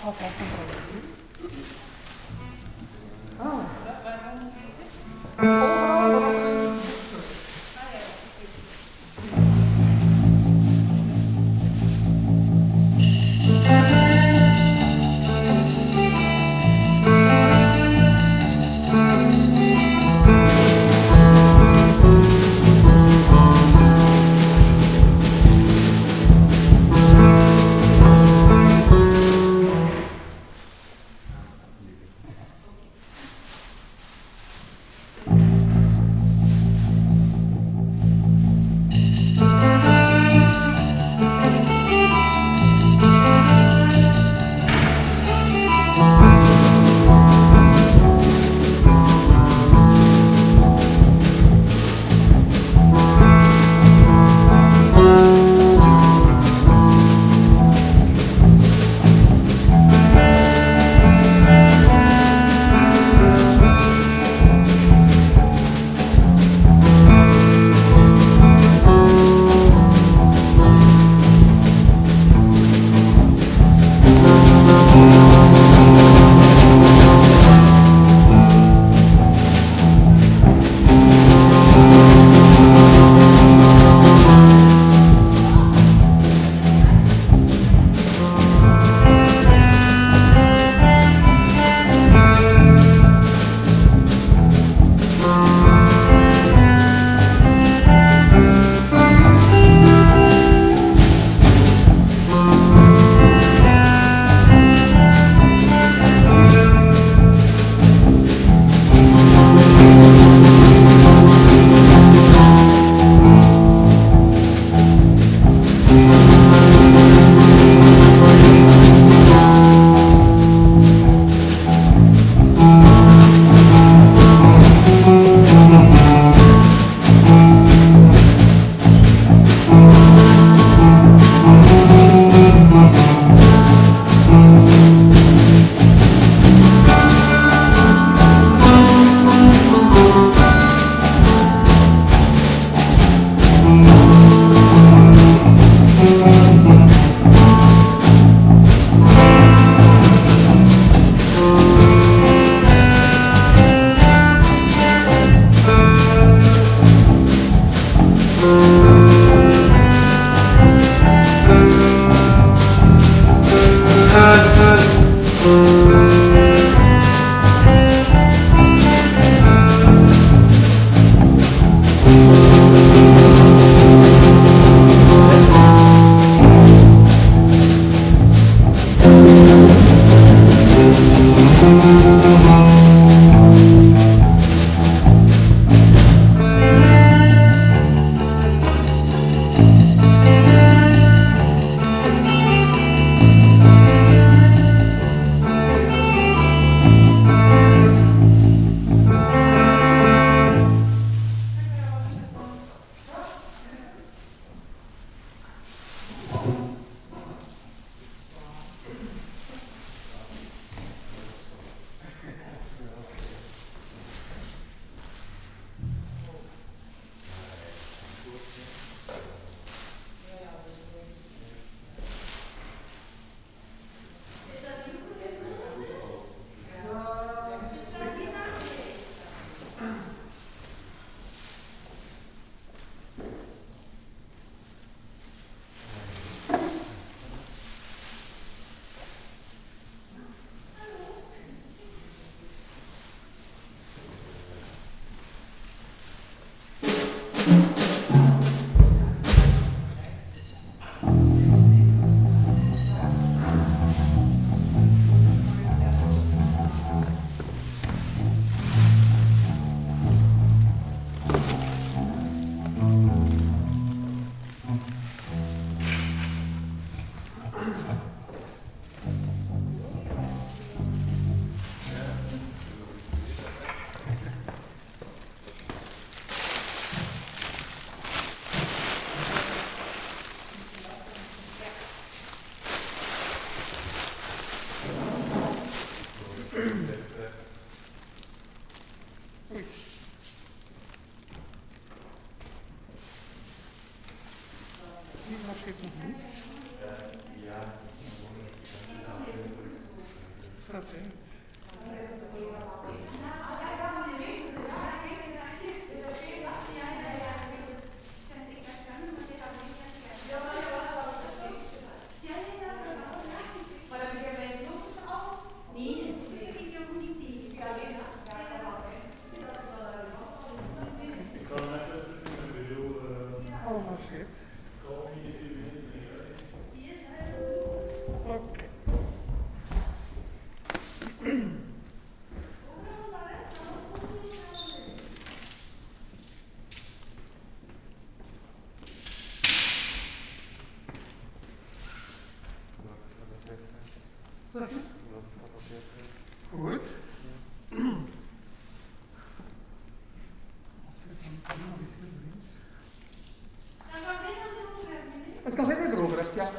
Okay. Oh. steht noch nicht. Ja. Oké. Oh, shit. Oké. Goed. Het kan zijn dat je erover hebt, ja.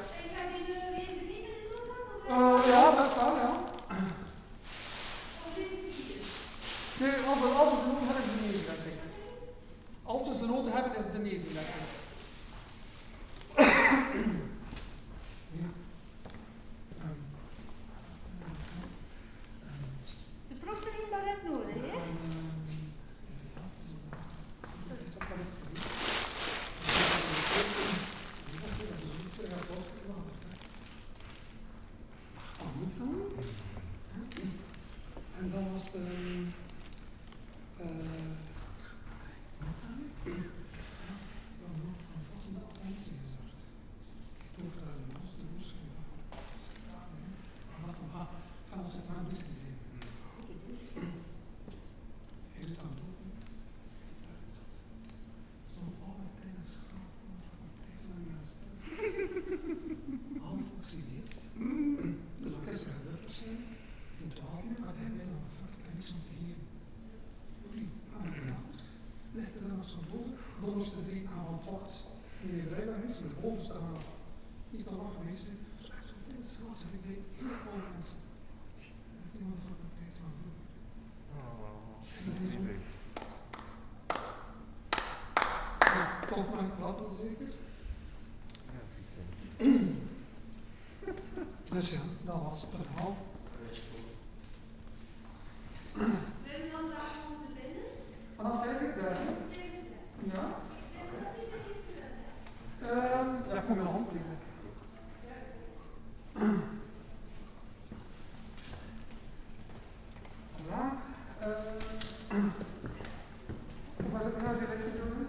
Ja, dat is wel, ja. Nee, als we ze nodig hebben, is het beneden, denk ik. Als we ze nodig hebben, is het beneden, denk ik. De proefdrink maar net nodig, hè? En dan was de vaste attentie gezorgd. Ik hoef daar een los te doen. Maar van gaan we maar whisky zijn. Hij doet dan dood. Zo'n oude kleine schaap van de faculteit van universiteit. Half geoxideerd. Dus wat is er gebeurd waarschijnlijk? In 12 uur had hij bijna een fuck, ik kan niks om te geven. Jullie aan de naald, legde er nog zo'n dood, dan was er 3 aan van vocht. In de rijbaar is, in de bovenste aan niet al lang geweest zijn. Zo echt zo'n klein schaap, zeg ik bij heel oude mensen. Dat is iemand van de faculteit van vroeger. Tot mijn klappen zeker. Dus ja, dat was het verhaal. Willen dan daar onze binnen? Vanaf 50.000? Ja. Ja, ik moet mijn hand liggen. Ja. Waar zit ik nou direct te doen?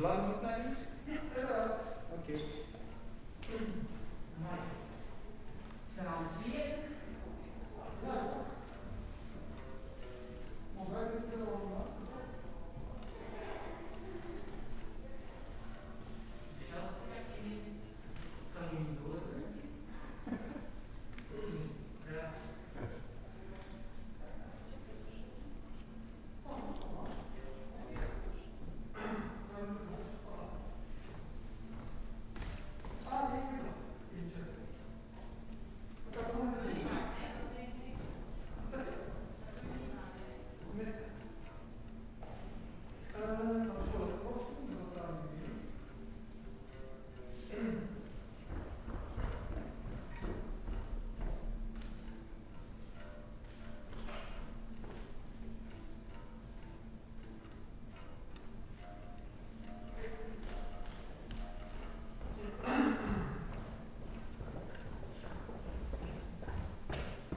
lang nog naar hier? Ja, inderdaad. Oké. Mooi. Zijn we aan het zweren? Ja. Maar buiten is het allemaal. Kan je niet horen? Ja.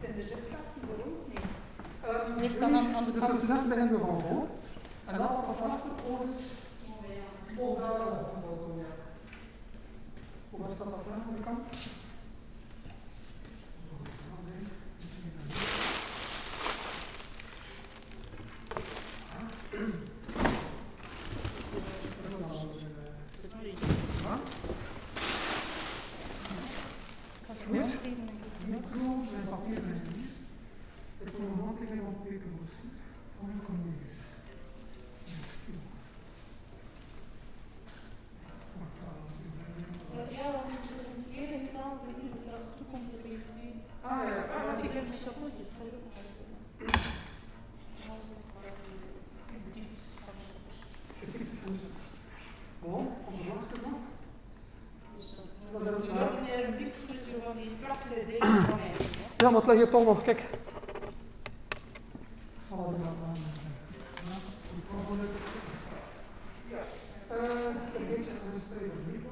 Zijn er zitplaatsen voor ons? Nee. Meestal aan de kant. Dus dat beginnen we van voor. En dan vanaf de ovens. Oh, daar opgebouwd. Ja. Hoe was dat aan de kant? Goed. Micro en papier en hier. Ik wil nog een keer op Peter Bossi. Van mijn collega's. Ja, we moeten een keer in taal beginnen dat als het toekomt te lezen. Ah ja, Want ik heb een chapeau, dat zal je ook nog eens zeggen. Gewoon, op de laatste dag. Ja, maar het ligt hier toch nog, kijk. Zal ik dat aan. Ja. Een beetje een streven niet.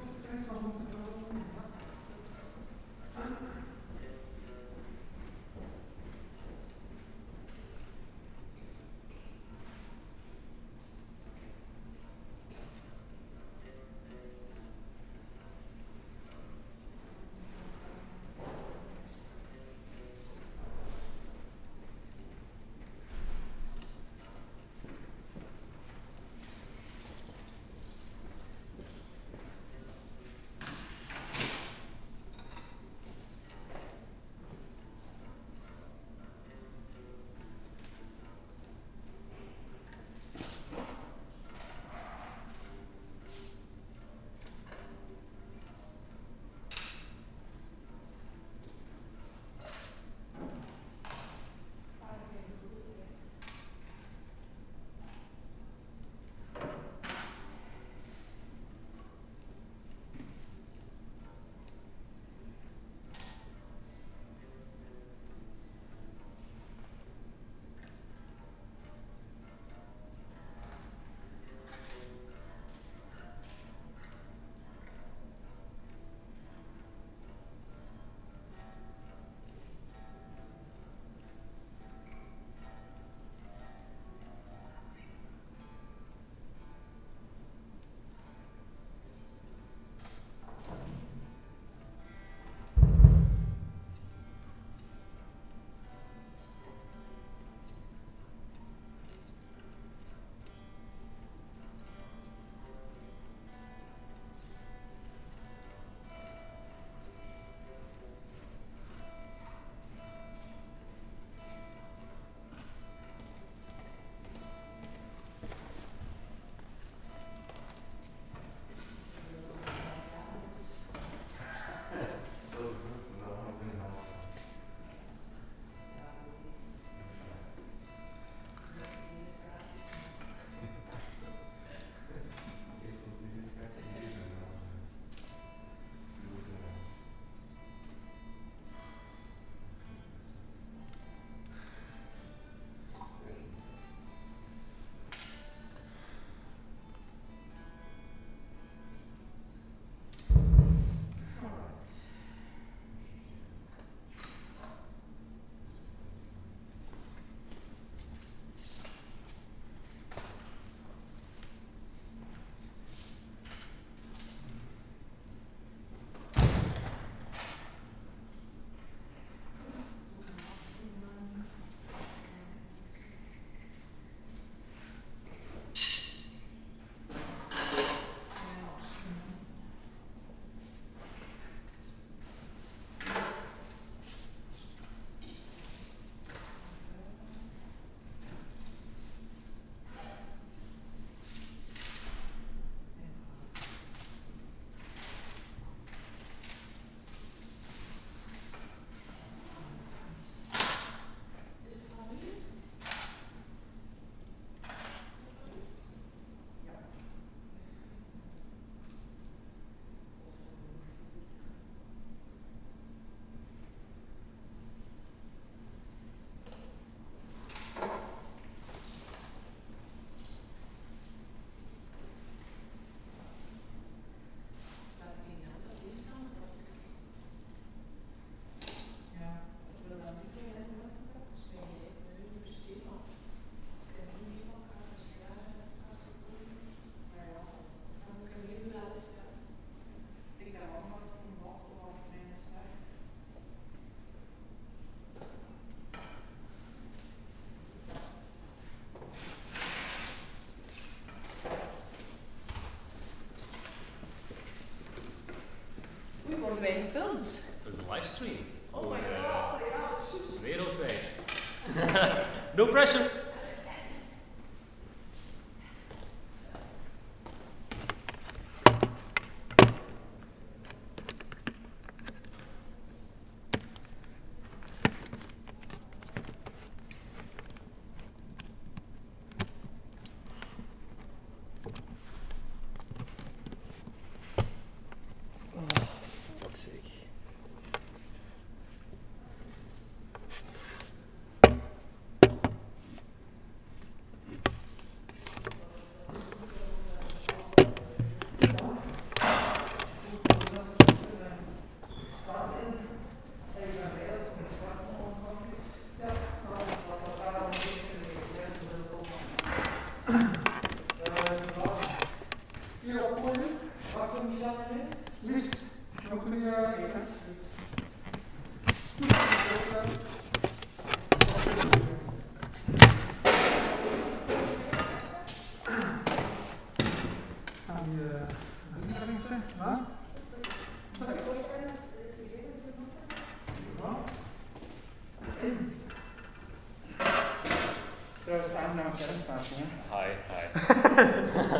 wij gefilmd? Het was een livestream. Oh my god, Wereldwijd. No pressure. Fuck's sake. Trouwens, aangenaam kennismaking, hè? Hi, hi.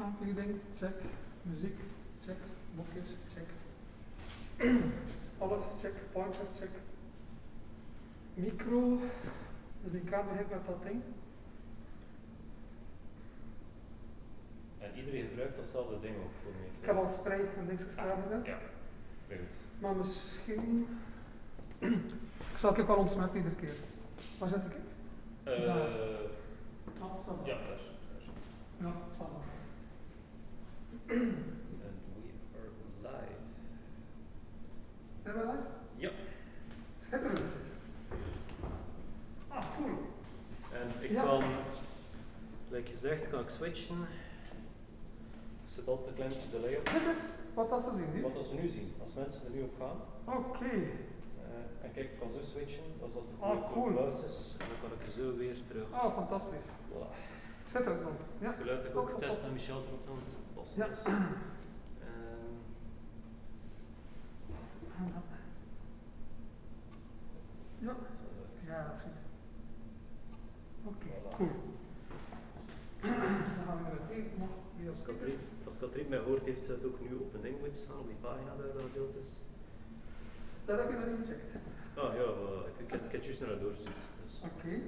Aankleding, check. Muziek, check. Boekjes, check. Alles, check. Pointer, check. Micro, dus die kabel heeft met dat ding. En iedereen gebruikt datzelfde ding ook voor mij. Ik heb al spray en dingetjes klaargezet. Ja, very goed. Maar misschien... ik zal het ook wel ontsmetten iedere keer. Waar zit ik? Ja, daar. Ja, zal wel. And we are live. Zijn we live? Ja. Schitterend. Ah, cool. En ik Ja. kan, like gezegd, kan ik switchen. Er zit altijd een klein beetje delay op. Dit is wat dat ze zien, niet? Wat als ze nu zien, als mensen er nu op gaan. Oké. En kijk, ik kan zo switchen, dat is als de Ah, cool. buis is. En dan kan ik er zo weer terug. Oh, fantastisch. Voilà. Schitterend man. Ja. Het geluid heb ik ook Top, top, getest top. met Michel Trotton, het passen Ja. is. Ja. Dat is wel even. Ja, dat is goed. Oké, Voilà. cool. Dan gaan we naar het eten nog. Als Katrien mij hoort, heeft ze het ook nu op de ding moeten staan, op die pagina daar dat beeld is. Dat heb je nog niet gecheckt. Ah ja, ik heb het juist naar haar doorgestuurd. Dus. Oké.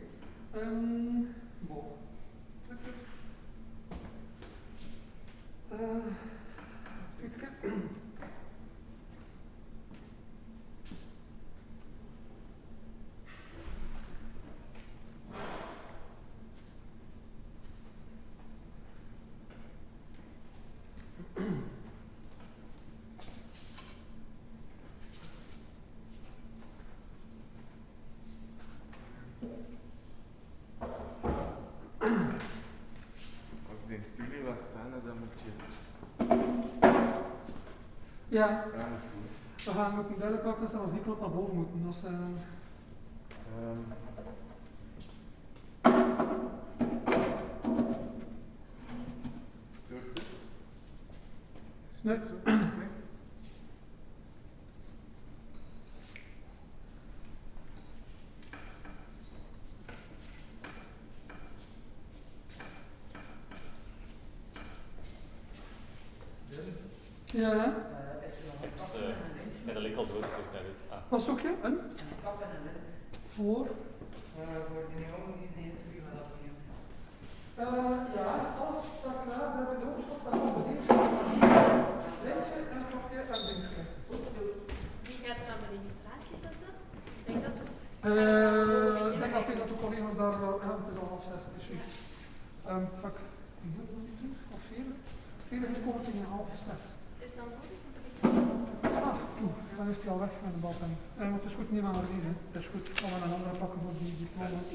Bon. Kijk. Als die in de studio laat staan, dan moet je Ja, Ja, we gaan ook duidelijk maken dat als die knop naar boven moeten. Dus, nee. Ja, Ja, dat lijkt al dood. wat zoek je? Een? Kap en een lint. Voor? Voor de jongen die de interview gaat afnemen. Ja, als dat klaar bij de doorstof dan moet je lijntje en kopje en dingetje. Wie gaat het aan de registratie zetten? Ik denk dat het... Ik denk dat de collega's daar wel, ja, het is al half 6, dus juist. Vak 4 of 4? 4 is komen tegen half 6. Is dat nodig? Dan is hij al weg met de balpen. Maar het is goed, niet aan reden. Het is goed, gaan we een andere pakken voor die diploma's.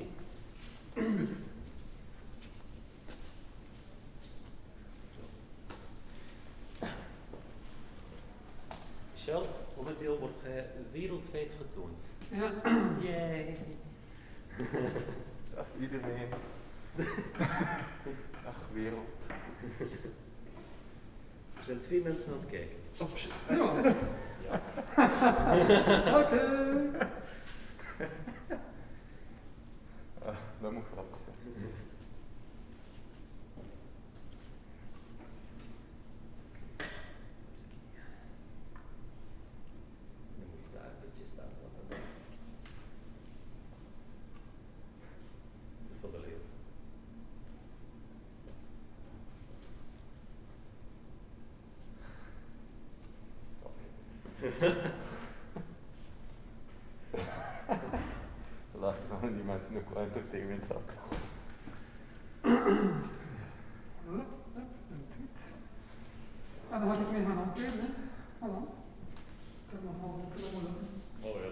Michel, momenteel wordt hij wereldwijd vertoond. Ja. Yay! Dag iedereen. Dag wereld. Er zijn 2 mensen aan het kijken. Oh shit. Ja. Ja. Oké. Dat moet grappig zijn. Dan moet je daar een beetje staan. Dit wel de leeuw. Laat dan die mensen ook wel entertainment hebben. En dan ga ik mee gaan aankleden, hè. Voilà. Ik heb nog wel een knollen. Oh, ja.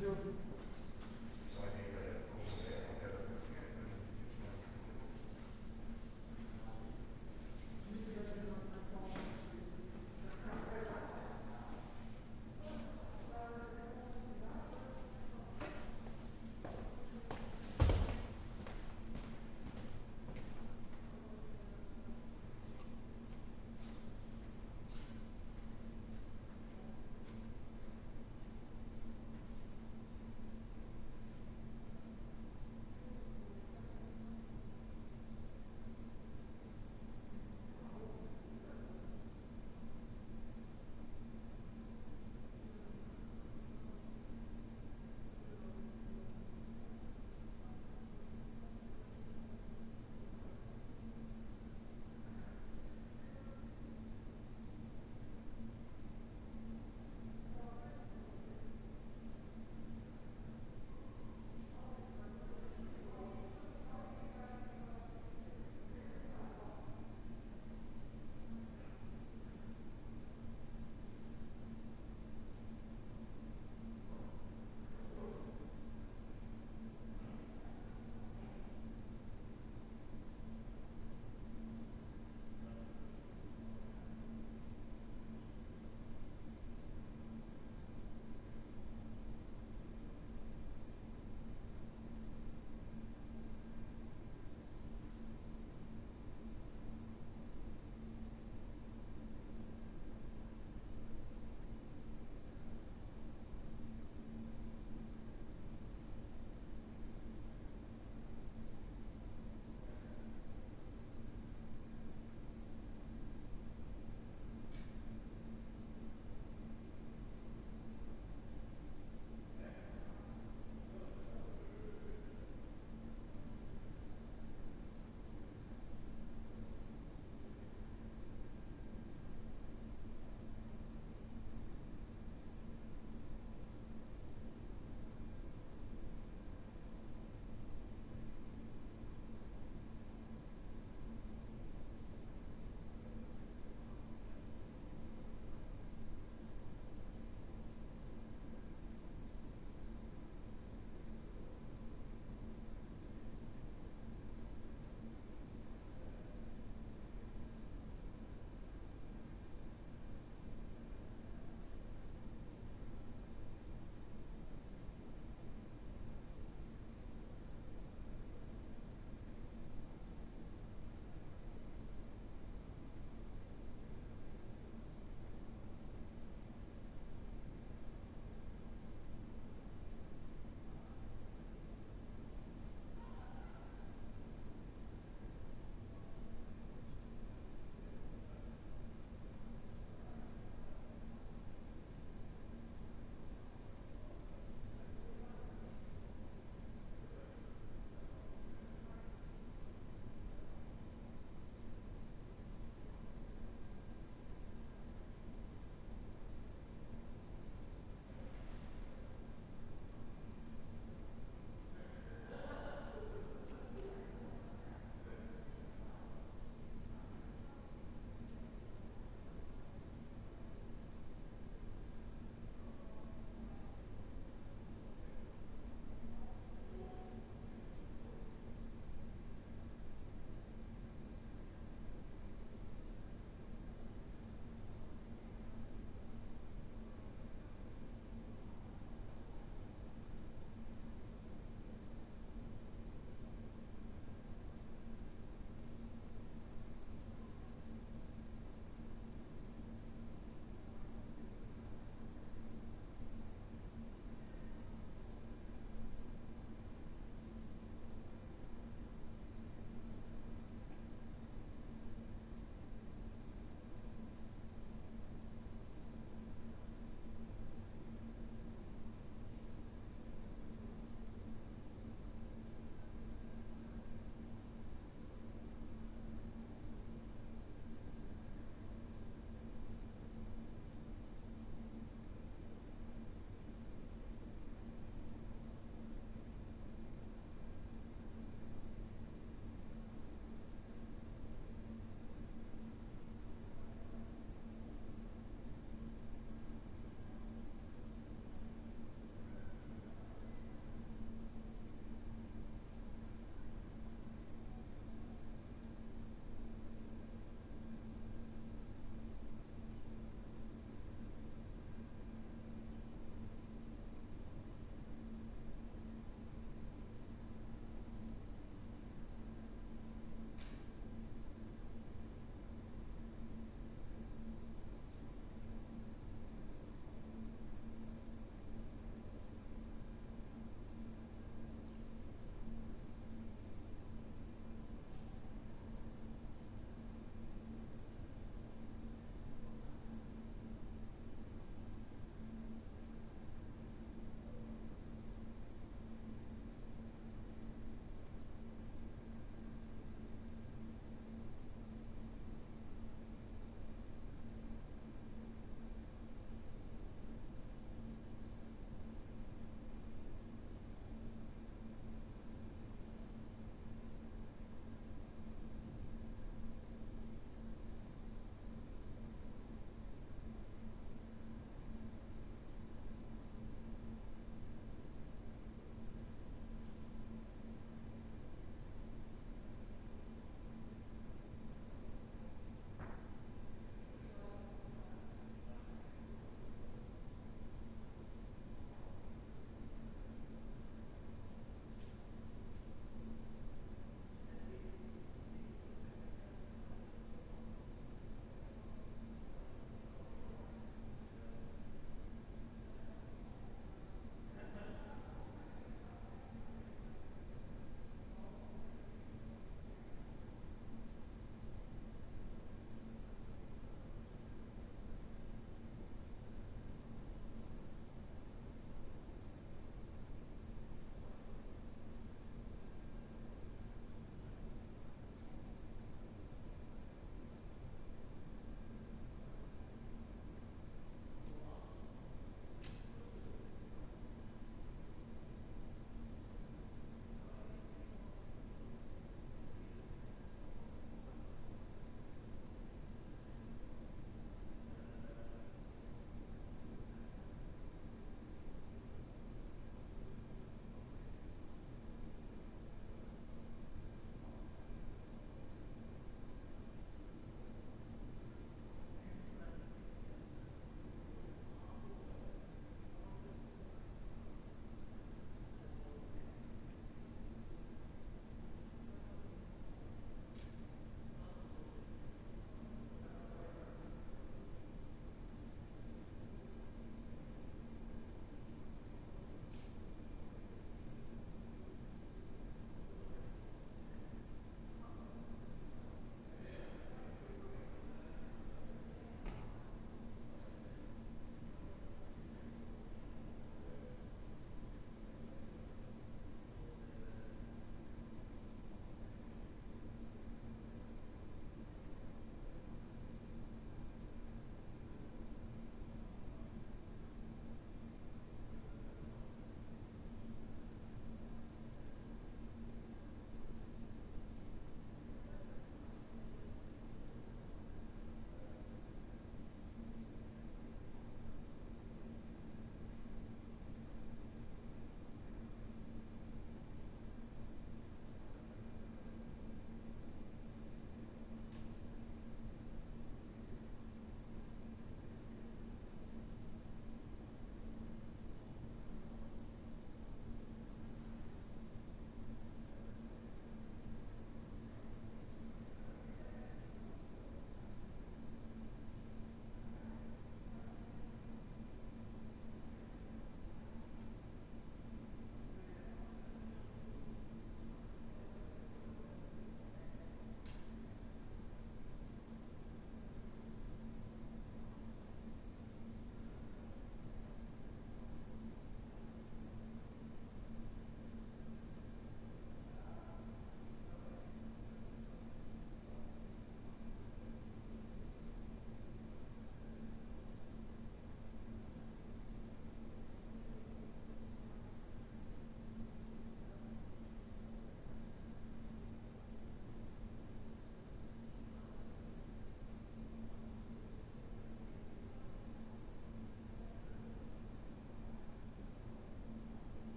Zo.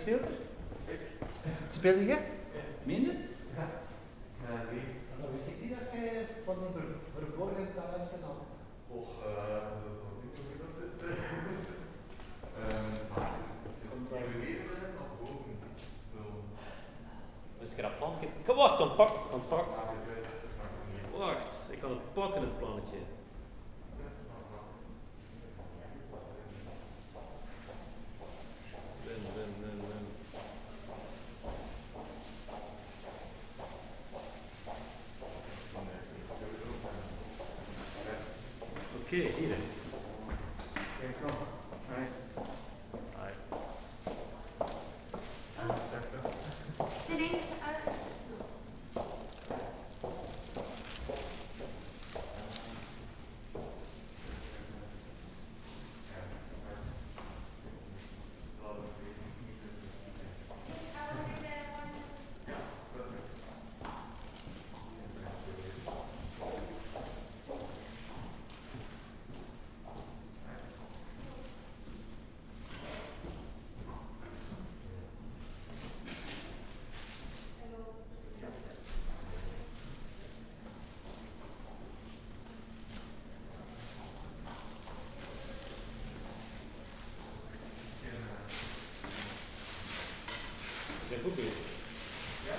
speelt er? Speelde je? Meen het? Nee. Dan wist ik niet dat je van die verborgen talenten had. Och, dat is wel super dat is. Is het bij beneden of boven? Zo. Een scrapplankje. Kom, wacht, kan pakken. Wacht, ik kan het pakken, het plannetje. Win. Oké, hier. Kijk nog. Nee. We zijn goed bezig. Ja.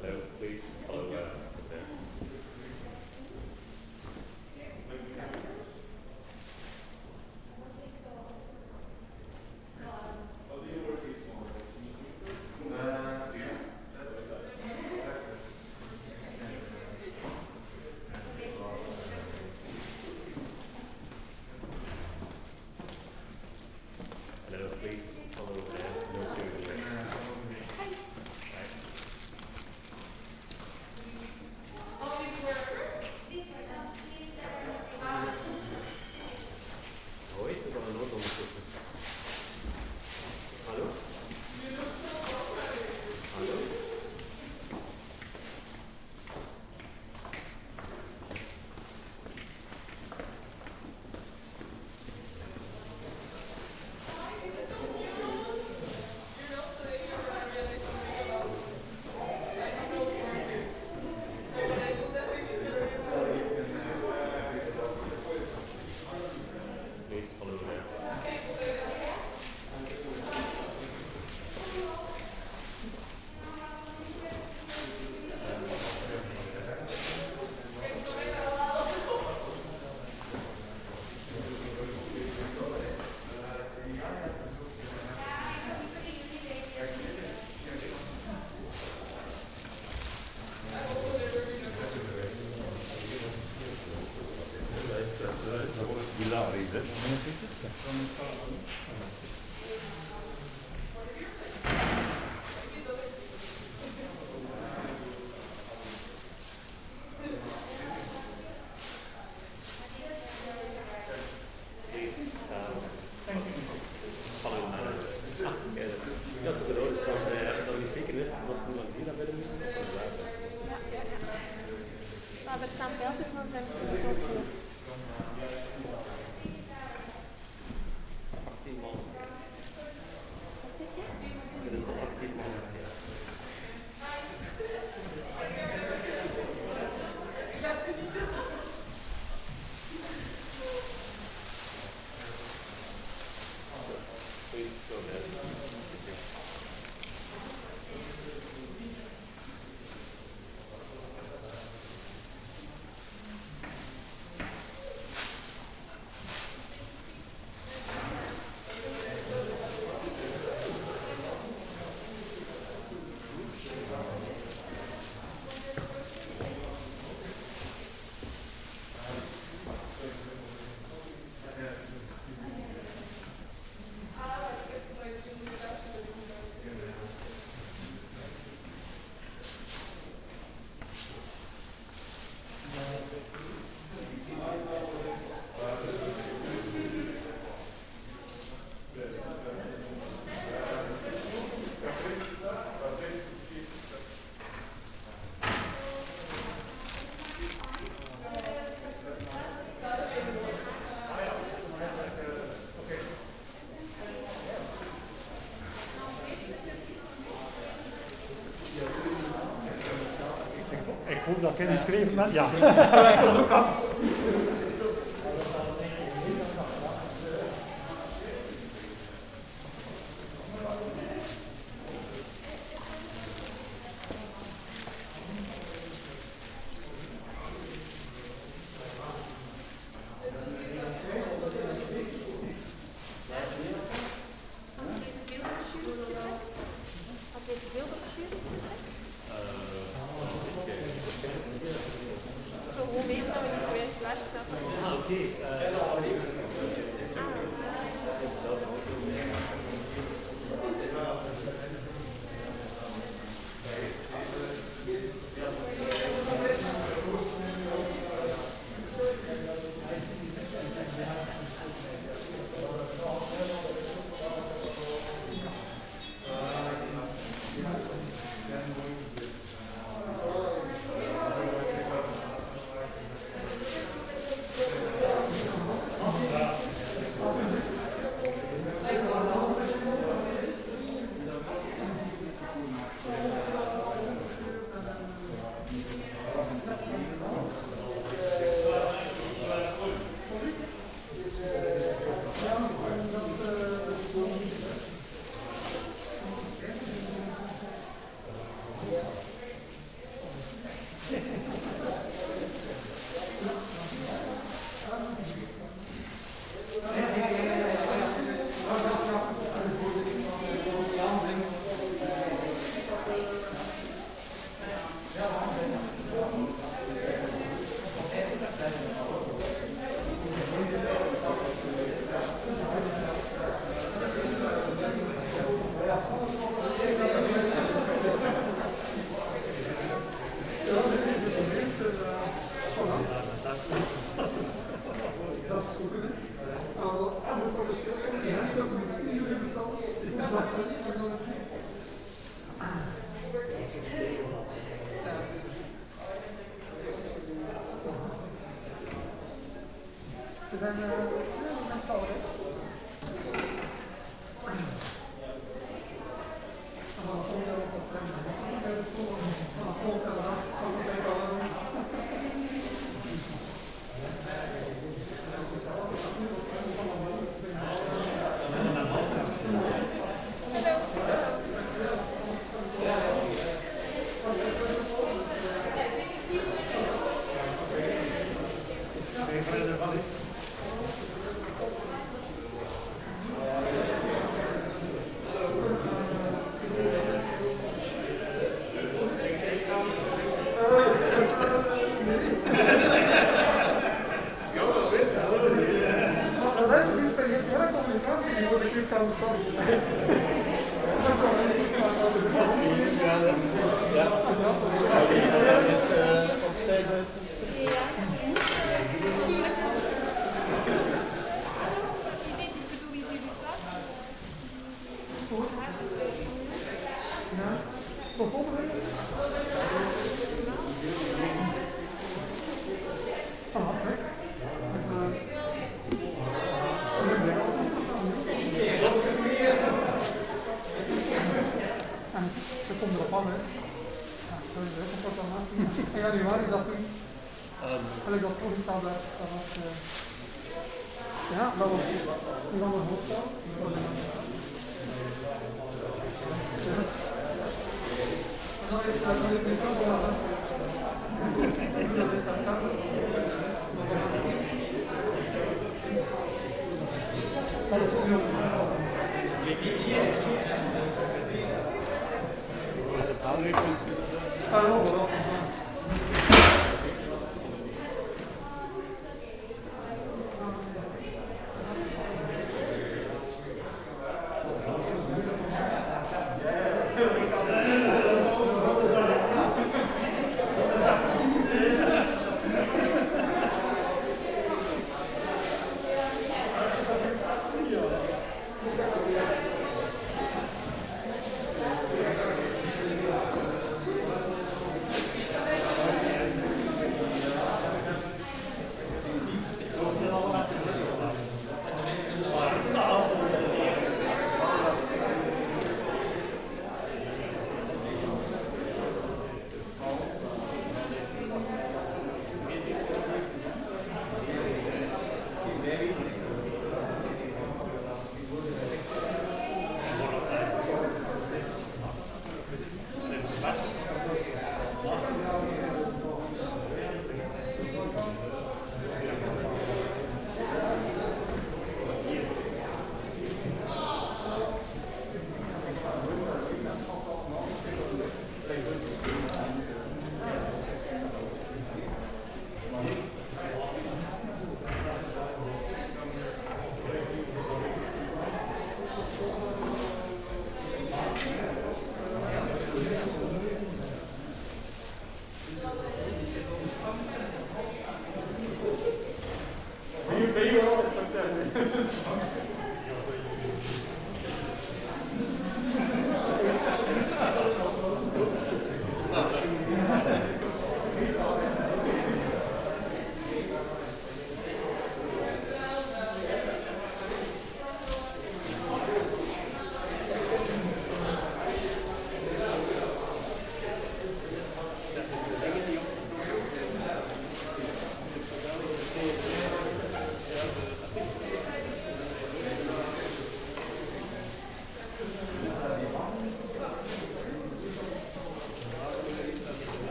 Hello, please follow there. Hello, please follow there. No serial there. Right. Hoi, het is al een nood ondertussen. Hallo? Hallo? Please follow there. Hilarisch, hè? Please, follow the manner. Okay. Ja, het is erover. Het was dat we niet zeker wisten, was het langs hier naar binnen moesten. Maar er staan pijltjes, maar ze zijn misschien niet groot genoeg. 18 man. Wat zeg je? Dit is al 18 man. Please go ahead. Thank you. dat jij geschreven hebt? Ja. Dat ook aan.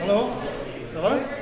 Hallo? Ça va?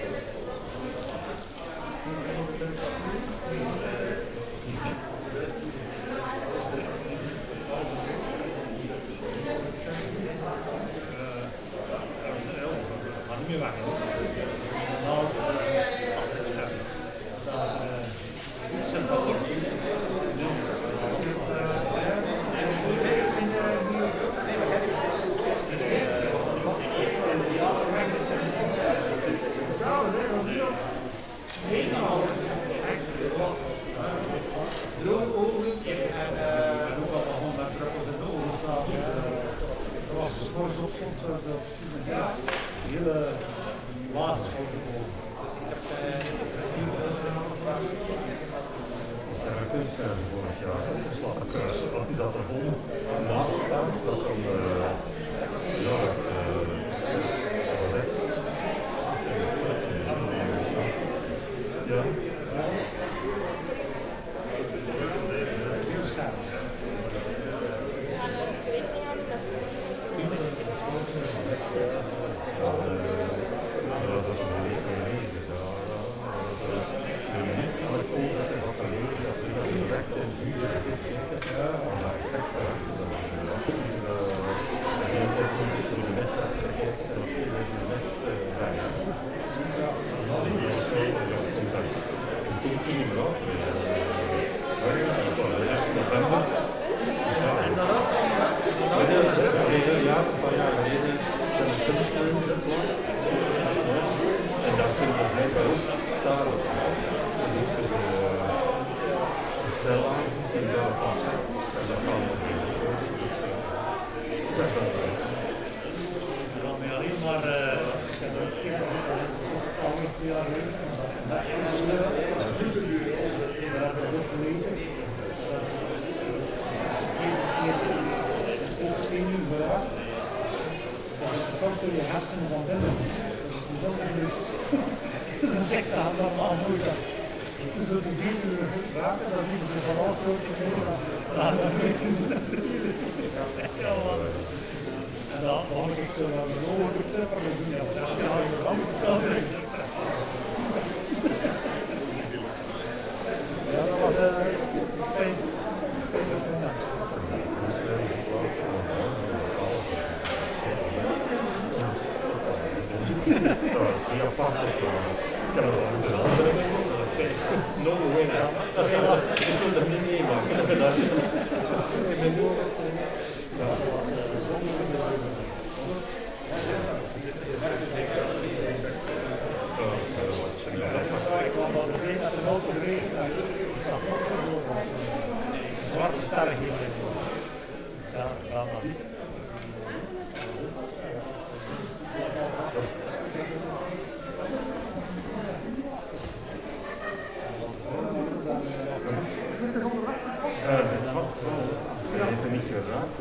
Als ze zo te zien raken, dan zien ze van alles soorten mee. Dan weten ze natuurlijk. Ja, man. En dan mag ik zo naar mijn ogen trekken, dan doen dat ja, in de rand staan. Ja, dat was fijn. Zwarte sterren hier. Ja, ja, man. Ze heeft niet geraakt.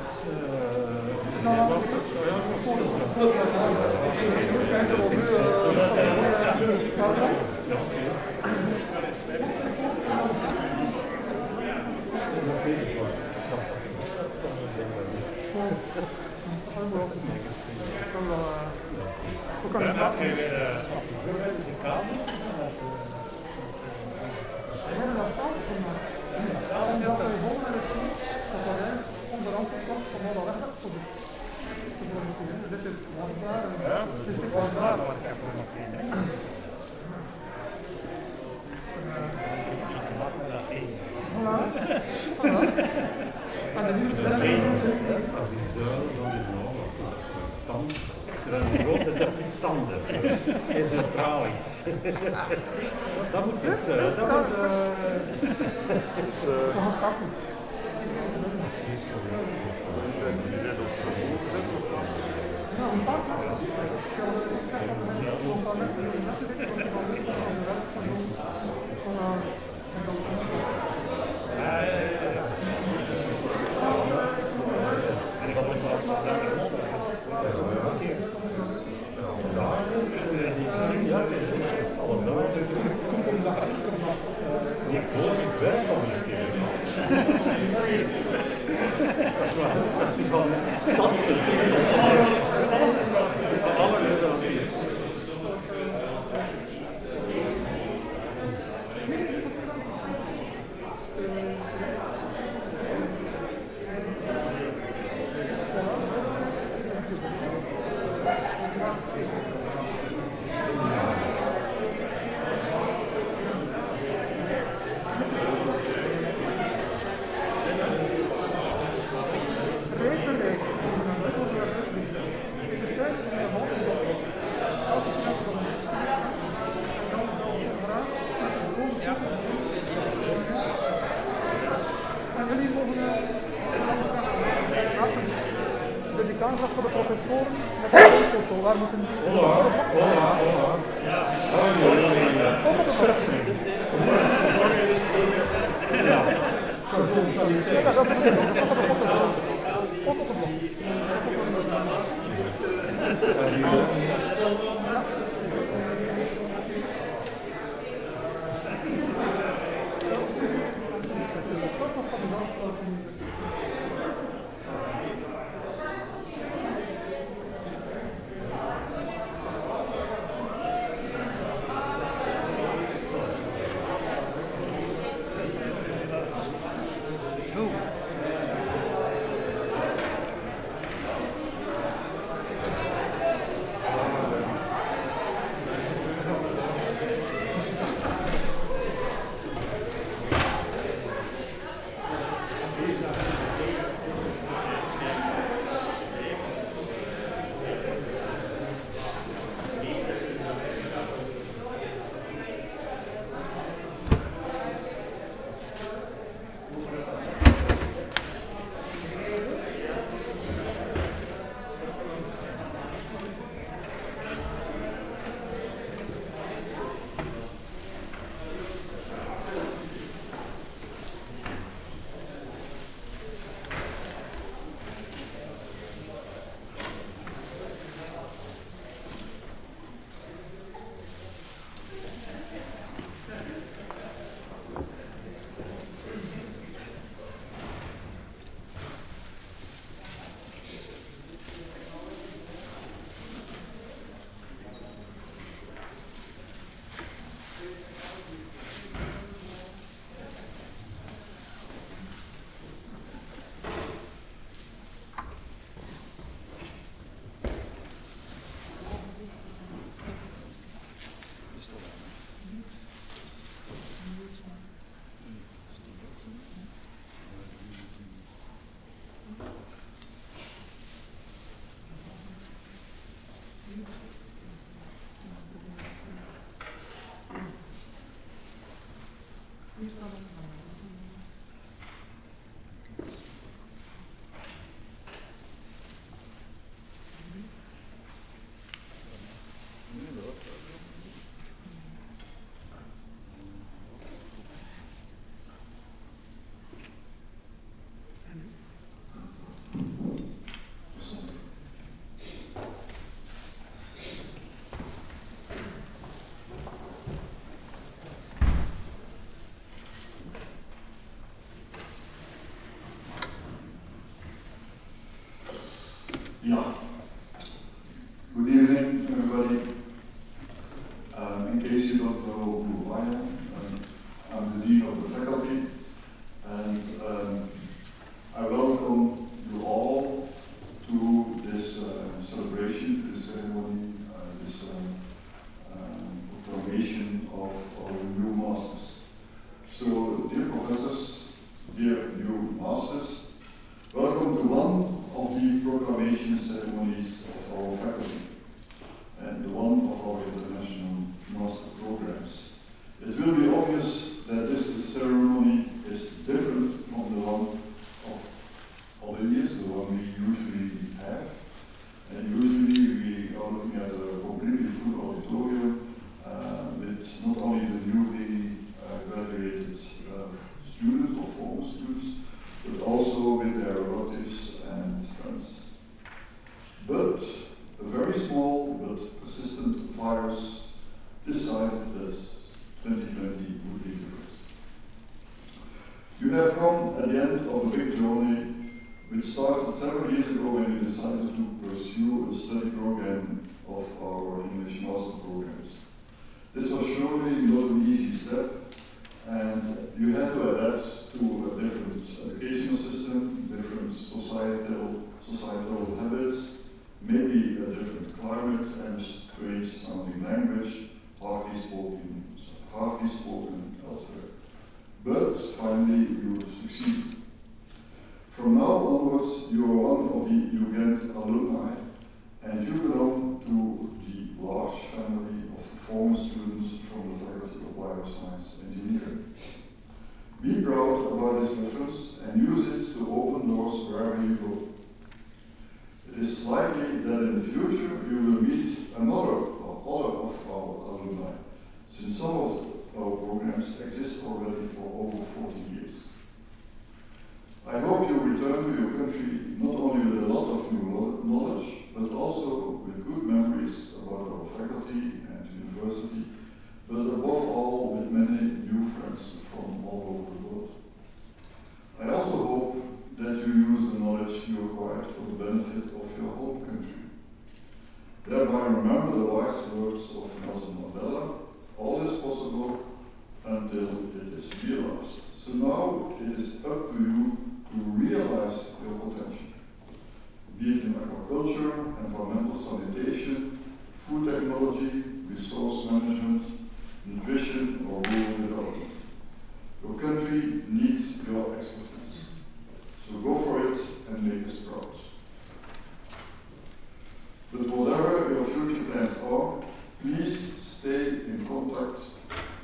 Hoe kan het dat? Standen. Is het trouwens. Dat moet eens. Dat moet. Ik werk al een keer. Dat is maar een kwestie van standen. De aanvraag voor de professoren met de foto, waar moeten die... Hola. Yeah. Good evening, everybody. In case you don't know who I am, I'm the Dean of the Faculty, and I welcome you all to this celebration, this ceremony, this proclamation of our new masters. So, dear professors, dear new masters, welcome to one of the proclamation ceremonies of our faculty and one of our international master programs. It will be obvious that this ceremony is different from the one of other years, the one we usually have. And usually we are looking at a completely full auditorium with not only the newly graduated students or former students, but also with their relatives and friends. But a very small but persistent virus decided that 2020 would be different. You have come at the end of a big journey which started several years ago when we decided to pursue a study program of our English master programs. This was surely not an easy step, and you had to adapt to a different educational system, different societal habits, maybe a different climate and a strange sounding language, hardly spoken elsewhere. But finally you succeeded. From now onwards you are one of the UGent alumni, and you belong to the large family of former students from the Faculty of Bioscience Engineering. Be proud about this reference and use it to open doors wherever you go. It is likely that in the future you will meet another of our alumni, since some of our programs exist already for over 40 years. I hope you return to your country not only with a lot of new knowledge, but also with good memories about our faculty and university, but above all with many new friends from all over the world. I also hope that you use the knowledge you acquired for the benefit of your home country. Thereby remember the wise words of Nelson Mandela: all is possible until it is realized. So now it is up to you to realize your potential, be it in agriculture, environmental sanitation, food technology, resource management, nutrition, or rural development. Your country needs your expertise. So go for it and make us proud. But whatever your future plans are, please stay in contact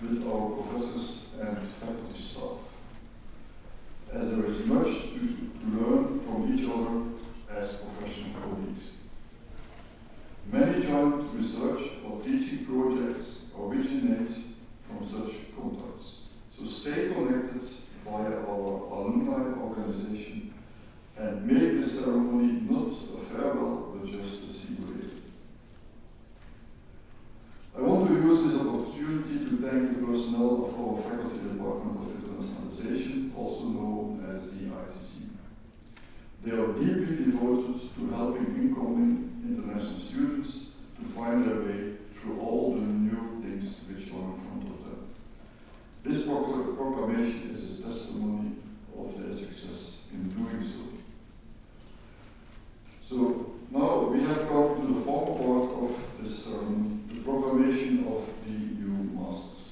with our professors and faculty staff, as there is much to learn from each other as professional colleagues. Many joint research or teaching projects originate from such contacts. So stay connected via our alumni organization and make this ceremony not a farewell, but just a see you later. I want to use this opportunity to thank the personnel of our Faculty Department of Internationalization, also known as the ITC. They are deeply devoted to helping incoming international students to find their way through all the new things which are in front of them. This proclamation is a testimony of their success in doing so. So now we have come to the formal part of this ceremony, the proclamation of the new masters.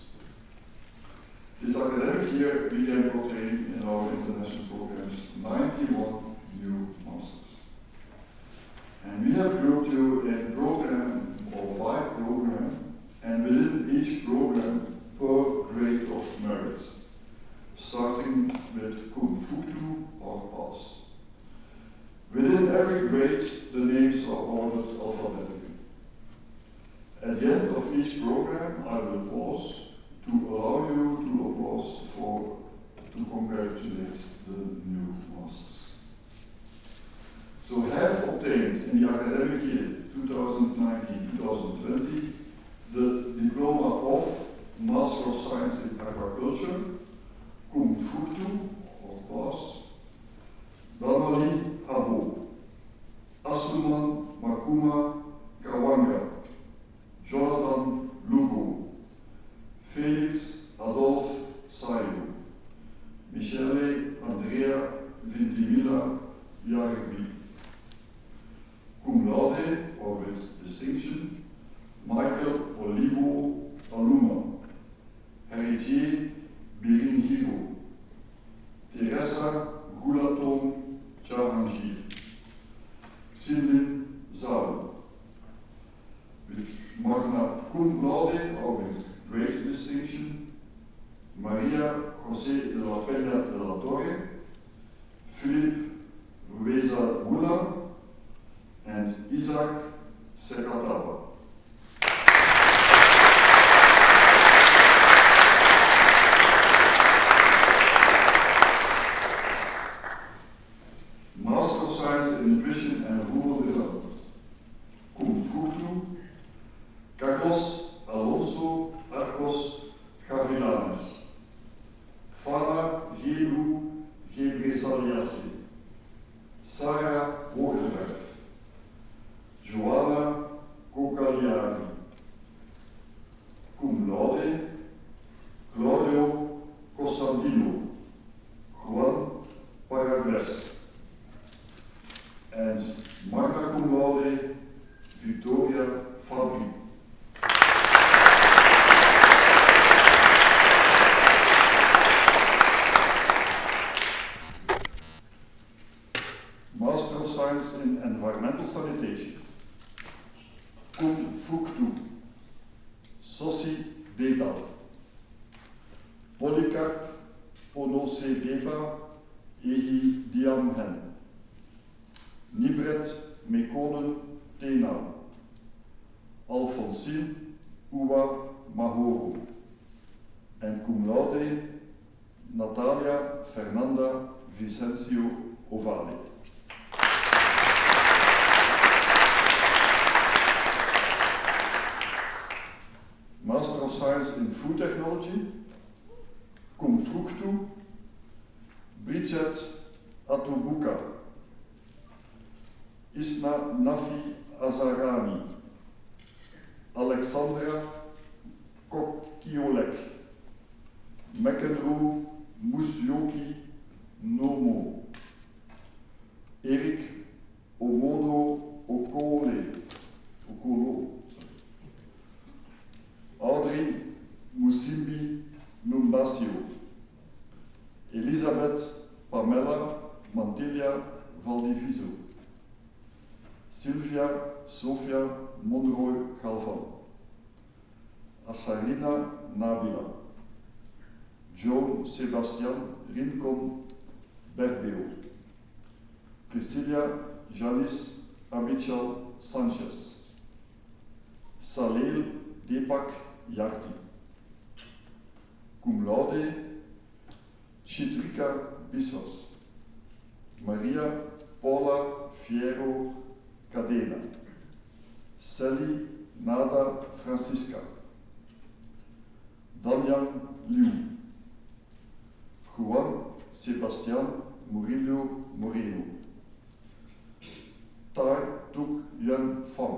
This academic year we can proclaim in our international programs 91 new masters. And we have grouped you in program or by program, and within each program per grade of merit, starting with Cum Futu or Pass. Within every grade, the names are ordered alphabetically. At the end of each program, I will pause to allow you to applause to congratulate the new masters. So have obtained in the academic year 2019-2020 the diploma of Master of Science in Agriculture, Cum Futu or Pass, Damali Abo, Asuman Michele Andrea Ventimiglia Jarvi. Cum laude, or with distinction, Michael Olivo Aluma. Héritier Birin Hiro. Teresa Gulatom Jahangir. Sindin Zal. With magna cum laude, or with great distinction, Maria José de la Peña de la Torre, Philip Rueza Gula, and Isaac Sekataba. Master of Science in Nutrition and Rural Development. Cum fructu, Carlos Alonso Arcos Gavilanes. Fana Gelu Gebresaliasi. Sarah Hogerberg. Joanna Cocaliari. Cum laude, Claudio Costantino. Juan Paragles. And magna cum laude, Victoria Fabri. Master of Science in Environmental Sanitation. Cum fructu, Sosi Dedal. Polycarp Onose Geba Ehi Diamhen. Nibret Mekonen Tena. Alfonsine Uwa Mahoro. En cum laude, Natalia Fernanda Vicencio Ovale. Master of Science in Food Technology, cum fructu, Bridget Atubuka, Isna Nafi Azarani, Alexandra Kokiolek, McEnroe Musyoki Nomo, Erik Omodo Okolo, Audrey Musimbi Numbasio, Elisabeth Pamela Mantilia Valdiviso, Sylvia Sofia Monroy Galvan, Asarina Nabila, Joan Sebastian Rincon Berbeo, Priscilla Janice Abichal Sanchez, Salil Deepak Yarti. Cum laude, Chitrika Biswas, Maria Paula Fiero Cadena, Sally Nada Francisca, Damian Liu, Juan Sebastian Murillo Moreno, Tai Tuk Yuen Pham,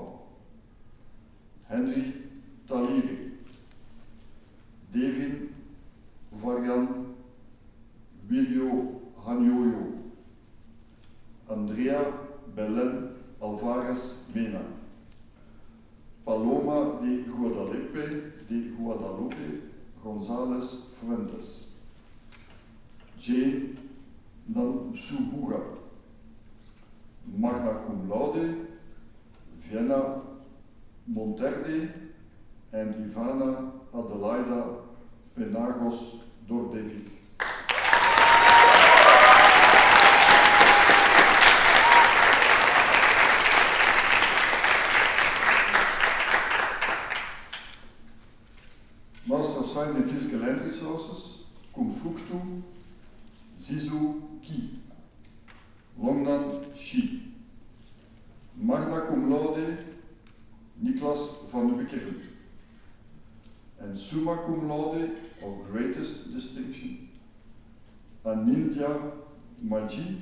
Henry Taliri, Devin Varian Wilio Hanyoyo, Andrea Belen Alvarez Mena, Paloma de Guadalupe González Fuentes, Jane Nansubura, magna cum laude, Vienna Monterde and Ivana Adelaida Penagos Dordevic. Master of Science in Physical Land Resources, cum fructu, Zizou Ki, Longnan Shi, magna cum laude, Niklas van de Bekeren, and summa cum laude, or greatest distinction, Anindya Maji,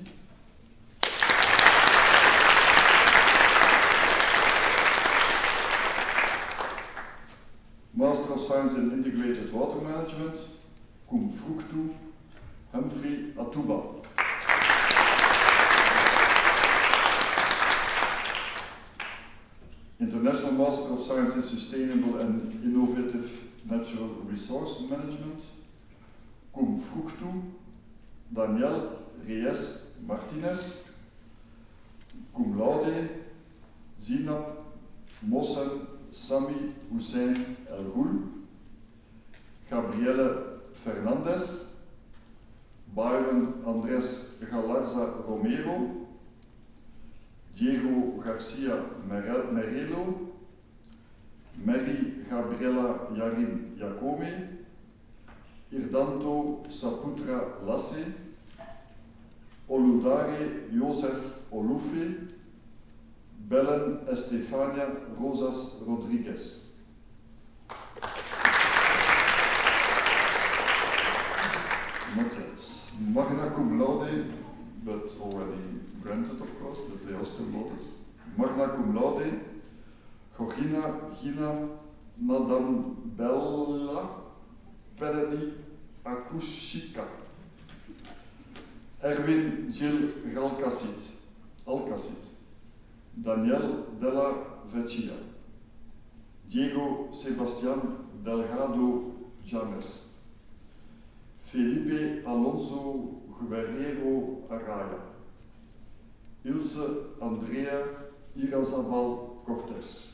Master of Science in Integrated Water Management, cum fructu, Humphrey Atuba. International Master of Science in Sustainable and Innovative Natural Resource Management, cum fructu Daniel Reyes Martinez, cum laude Zinab Mohsen Sami Hussein El Ghul, Gabriele Fernandez, Byron Andres Galarza Romero, Diego Garcia Merelo, Mary Gabriela Yarin Jacome, Irdanto Saputra Lasse, Oludare Joseph Olufe, Belen Estefania Rosas Rodriguez. Not yet. Magna cum laude, but already granted of course, but they are still laudes. Magna cum laude, Georgina Gina Nadam Bella Peredi Akushika. Erwin Gil Alcacid. Daniel Della Vecchia. Diego Sebastián Delgado Janes. Felipe Alonso Guerrero Araya. Ilse Andrea Irazabal Cortés.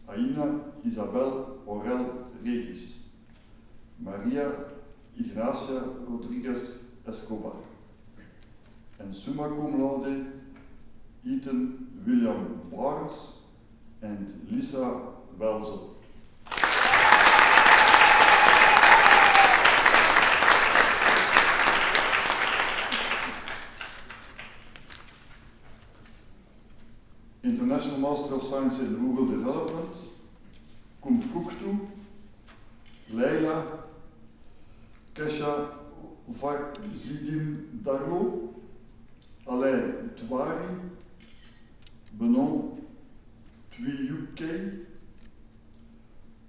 Aina Isabel Orel Regis. Maria Ignacia Rodriguez Escobar. And summa cum laude Ethan William Barnes and Lisa Welzel. International Master of Science in Rural Development, cum fructu, Leila Kesha Vakzidin Darlo, Alain Touari, Benon Twiyuke,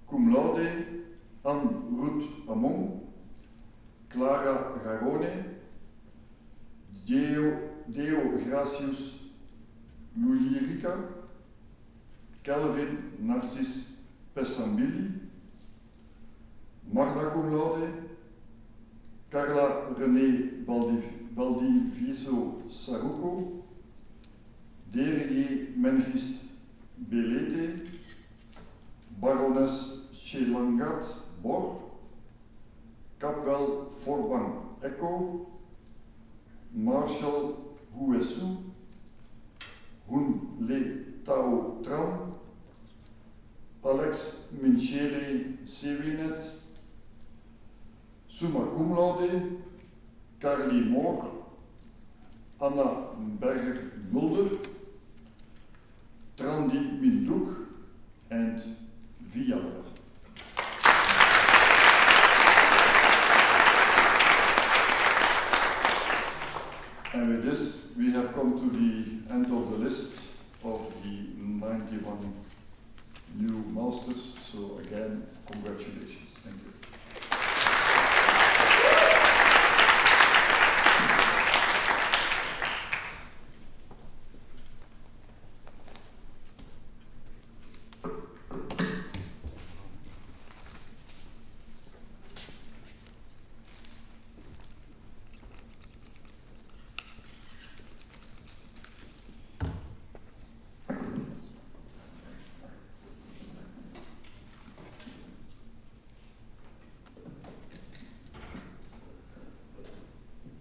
cum laude, Anne Ruth Amon, Clara Garone, Deo Gracius Lulirica, Calvin Narcis Pesambili, magna cum laude, Carla René Baldiviso Saruco, D.R.E. Mengist Belete, Baroness Shelangat Bor, Capwell Forban Echo, Marshall Huesu, Hun Le Tao Tram, Alex Minchele Sewinet, summa cum laude, Carly Moore, Anna Berger-Mulder, Trandi Minduk, and Vialer. And with this, we have come to the end of the list of the 91 new masters. So again, congratulations. Thank you.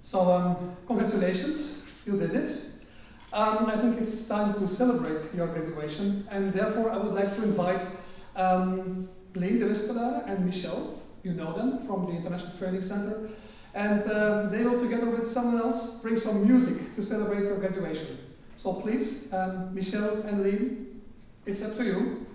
So congratulations, you did it. I think it's time to celebrate your graduation, and therefore I would like to invite Leen de Wispelaar and Michel, you know them from the International Training Center, and they will together with someone else bring some music to celebrate your graduation. So please, Michel and Leen, it's up to you.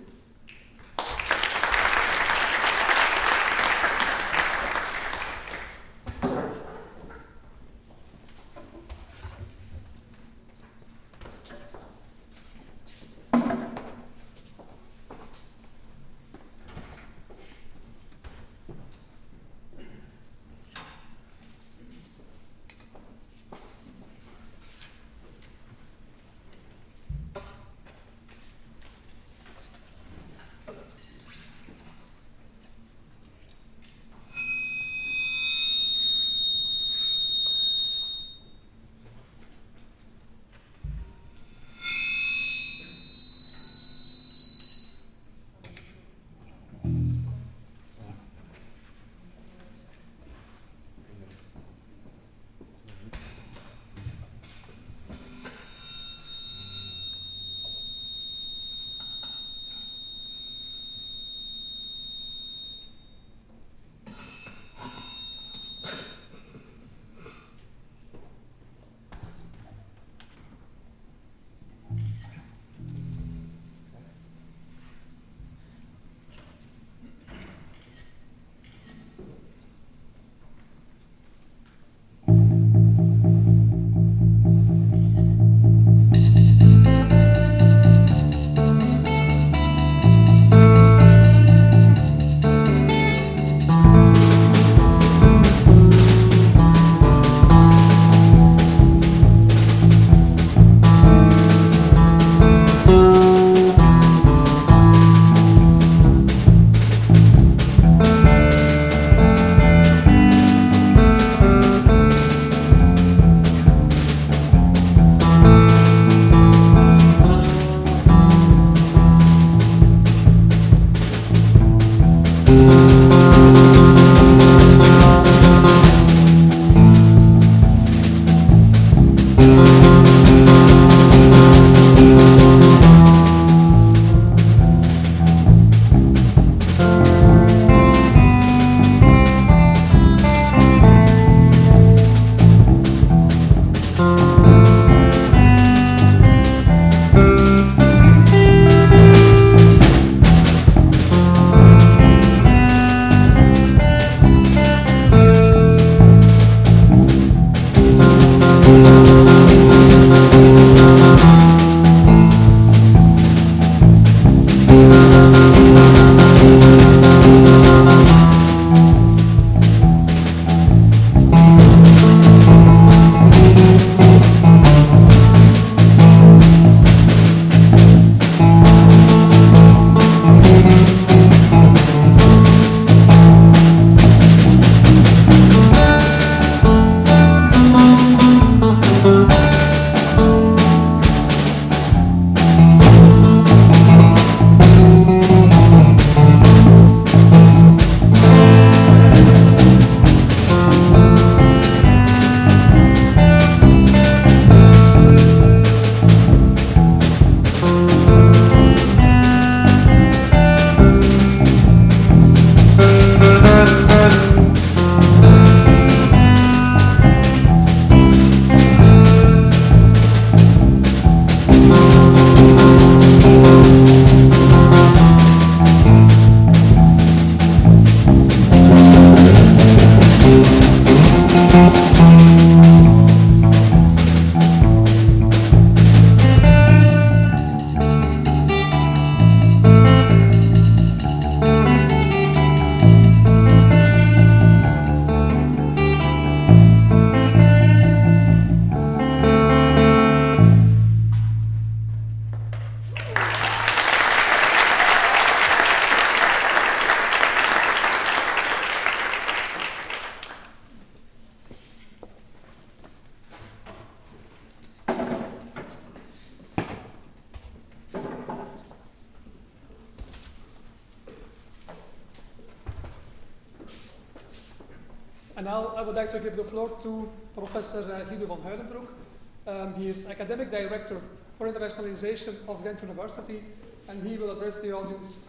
And now I would like to give the floor to Professor Guido van Huidenbroek. He is Academic Director for Internationalization of Ghent University, and he will address the audience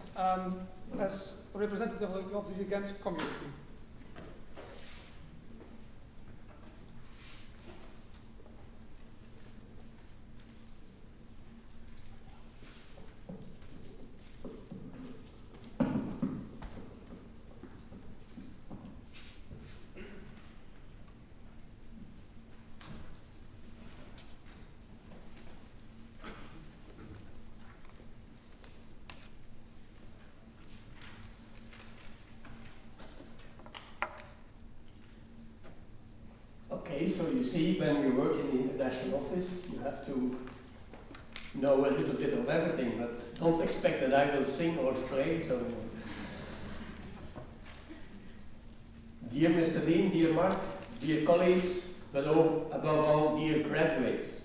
as a representative of the Ghent community. Okay, so you see, when you work in the international office, you have to know a little bit of everything, but don't expect that I will sing or play. So, dear Mr. Dean, dear Mark, dear colleagues, but above all, dear graduates,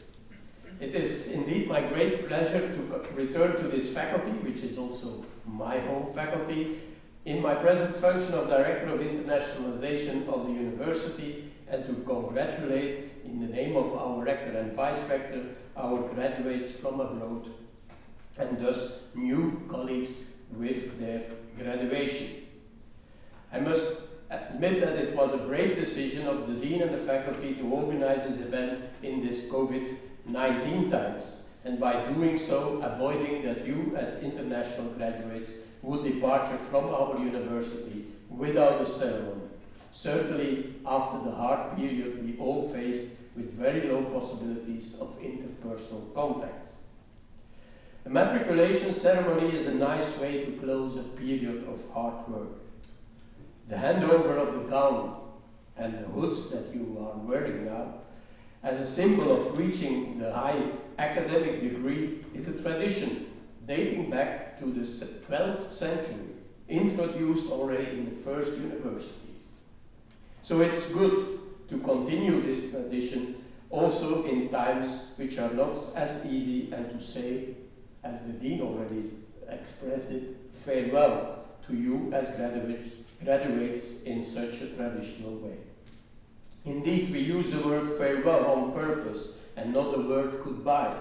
it is indeed my great pleasure to return to this faculty, which is also my home faculty, in my present function of Director of Internationalization of the University, and to congratulate, in the name of our Rector and Vice Rector, our graduates from abroad, and thus new colleagues with their graduation. I must admit that it was a brave decision of the Dean and the faculty to organize this event in this COVID-19 times, and by doing so, avoiding that you as international graduates would depart from our university without a ceremony. Certainly after the hard period we all faced with very low possibilities of interpersonal contacts. A matriculation ceremony is a nice way to close a period of hard work. The handover of the gown and the hoods that you are wearing now, as a symbol of reaching the high academic degree, is a tradition dating back to the 12th century, introduced already in the first universities. So it's good to continue this tradition also in times which are not as easy, and to say, as the Dean already expressed it, farewell to you as graduates in such a traditional way. Indeed, we use the word farewell on purpose and not the word goodbye,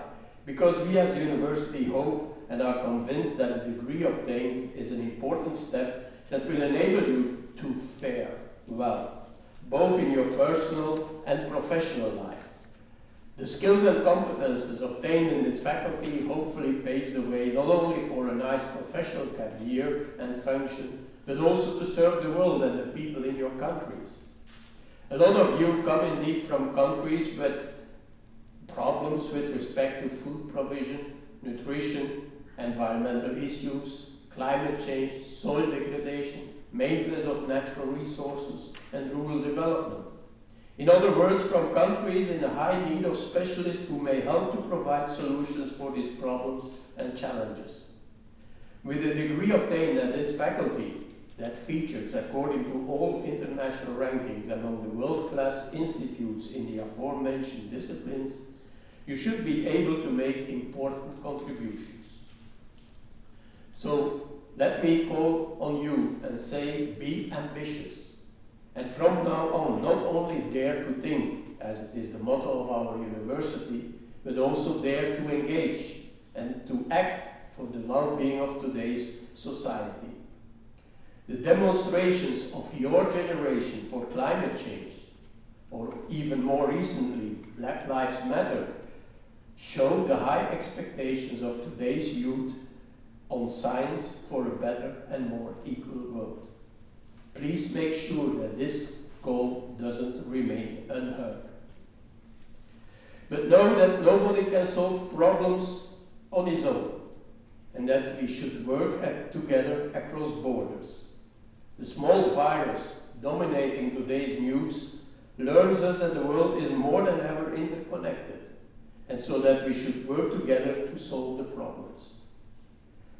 because we as a university hope and are convinced that the degree obtained is an important step that will enable you to fare well, both in your personal and professional life. The skills and competences obtained in this faculty hopefully paves the way not only for a nice professional career and function, but also to serve the world and the people in your countries. A lot of you come indeed from countries with problems with respect to food provision, nutrition, environmental issues, climate change, soil degradation, maintenance of natural resources, and rural development. In other words, from countries in a high need of specialists who may help to provide solutions for these problems and challenges. With a degree obtained at this faculty that features, according to all international rankings, among the world-class institutes in the aforementioned disciplines, you should be able to make important contributions. So, let me call on you and say, be ambitious. And from now on, not only dare to think, as it is the motto of our university, but also dare to engage and to act for the well-being of today's society. The demonstrations of your generation for climate change, or even more recently, Black Lives Matter, show the high expectations of today's youth on science for a better and more equal world. Please make sure that this goal doesn't remain unheard. But know that nobody can solve problems on his own, and that we should work together across borders. The small virus dominating today's news learns us that the world is more than ever interconnected, and so that we should work together to solve the problems.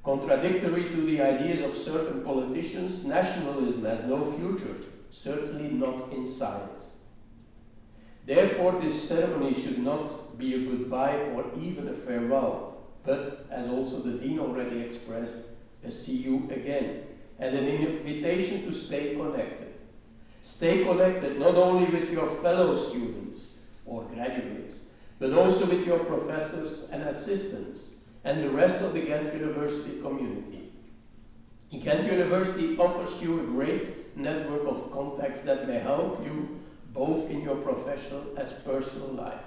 Contradictory to the ideas of certain politicians, nationalism has no future, certainly not in science. Therefore, this ceremony should not be a goodbye or even a farewell, but, as also the Dean already expressed, a see you again, and an invitation to stay connected. Stay connected not only with your fellow students or graduates, but also with your professors and assistants and the rest of the Ghent University community. Ghent University offers you a great network of contacts that may help you both in your professional as personal life.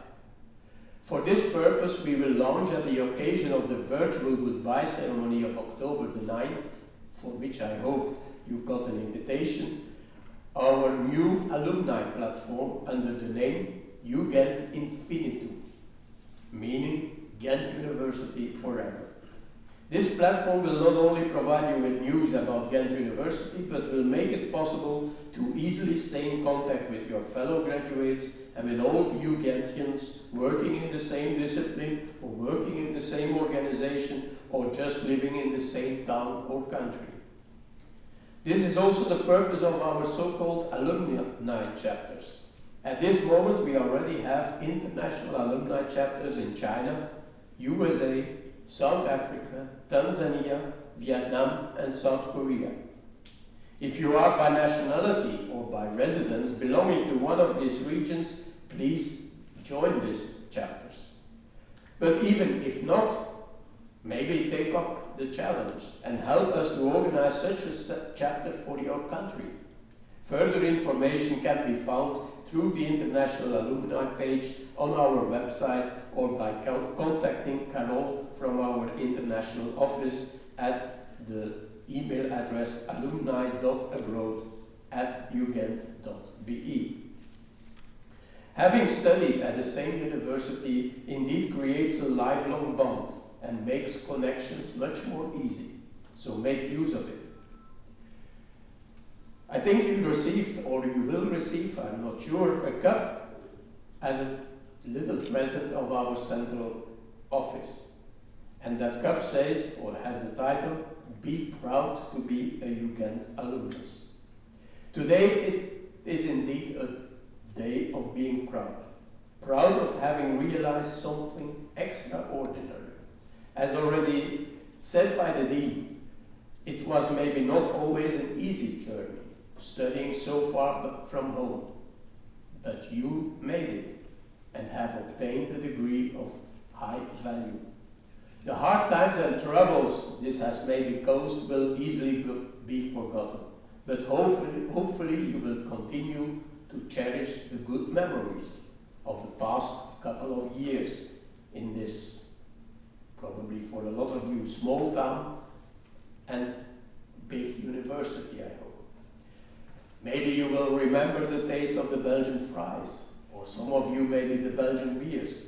For this purpose, we will launch at the occasion of the virtual goodbye ceremony of October the 9th, for which I hope you got an invitation, our new alumni platform under the name UGent Infinitum, meaning Ghent University Forever. This platform will not only provide you with news about Ghent University, but will make it possible to easily stay in contact with your fellow graduates and with all UGentians working in the same discipline or working in the same organization or just living in the same town or country. This is also the purpose of our so-called alumni chapters. At this moment, we already have international alumni chapters in China, USA, South Africa, Tanzania, Vietnam, and South Korea. If you are by nationality or by residence belonging to one of these regions, please join these chapters. But even if not, maybe take up the challenge and help us to organize such a chapter for your country. Further information can be found through the International Alumni page on our website or by contacting Carol from our international office at the email address alumni.abroad@ugent.be. Having studied at the same university indeed creates a lifelong bond and makes connections much more easy, so make use of it. I think you received, or you will receive, I'm not sure, a cup as a little present of our central office. And that cup says, or has the title, "Be proud to be a UGent alumnus." Today it is indeed a day of being proud. Proud of having realized something extraordinary. As already said by the Dean, it was maybe not always an easy journey, studying so far from home. But you made it and have obtained a degree of high value. The hard times and troubles this has maybe caused will easily be forgotten, but hopefully you will continue to cherish the good memories of the past couple of years in this, probably for a lot of you, small town and big university, I hope. Maybe you will remember the taste of the Belgian fries, or some of you maybe the Belgian beers,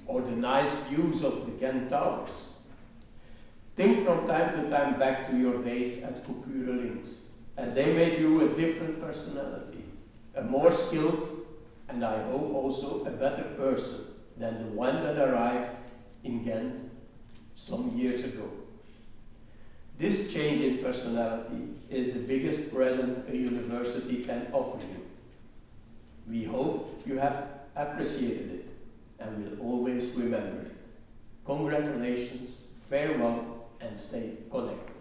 or the nice views of the Ghent Towers. Think from time to time back to your days at Coupure Links, as they made you a different personality, a more skilled, and I hope also a better person than the one that arrived in Ghent some years ago. This change in personality is the biggest present a university can offer you. We hope you have appreciated it and will always remember it. Congratulations, farewell, and stay connected.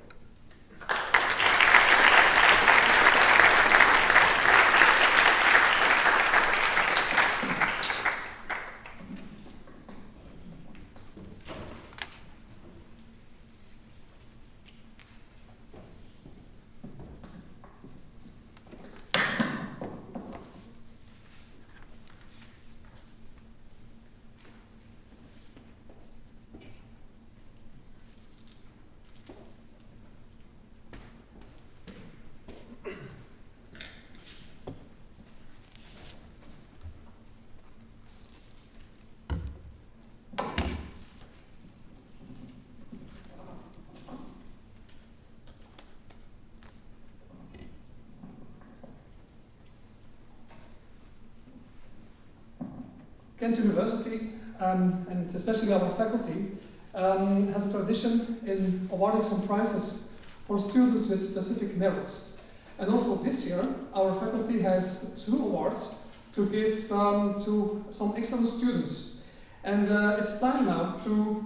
Ghent University, and especially our faculty, has a tradition in awarding some prizes for students with specific merits. And also this year, our faculty has 2 awards to give to some excellent students. And it's time now to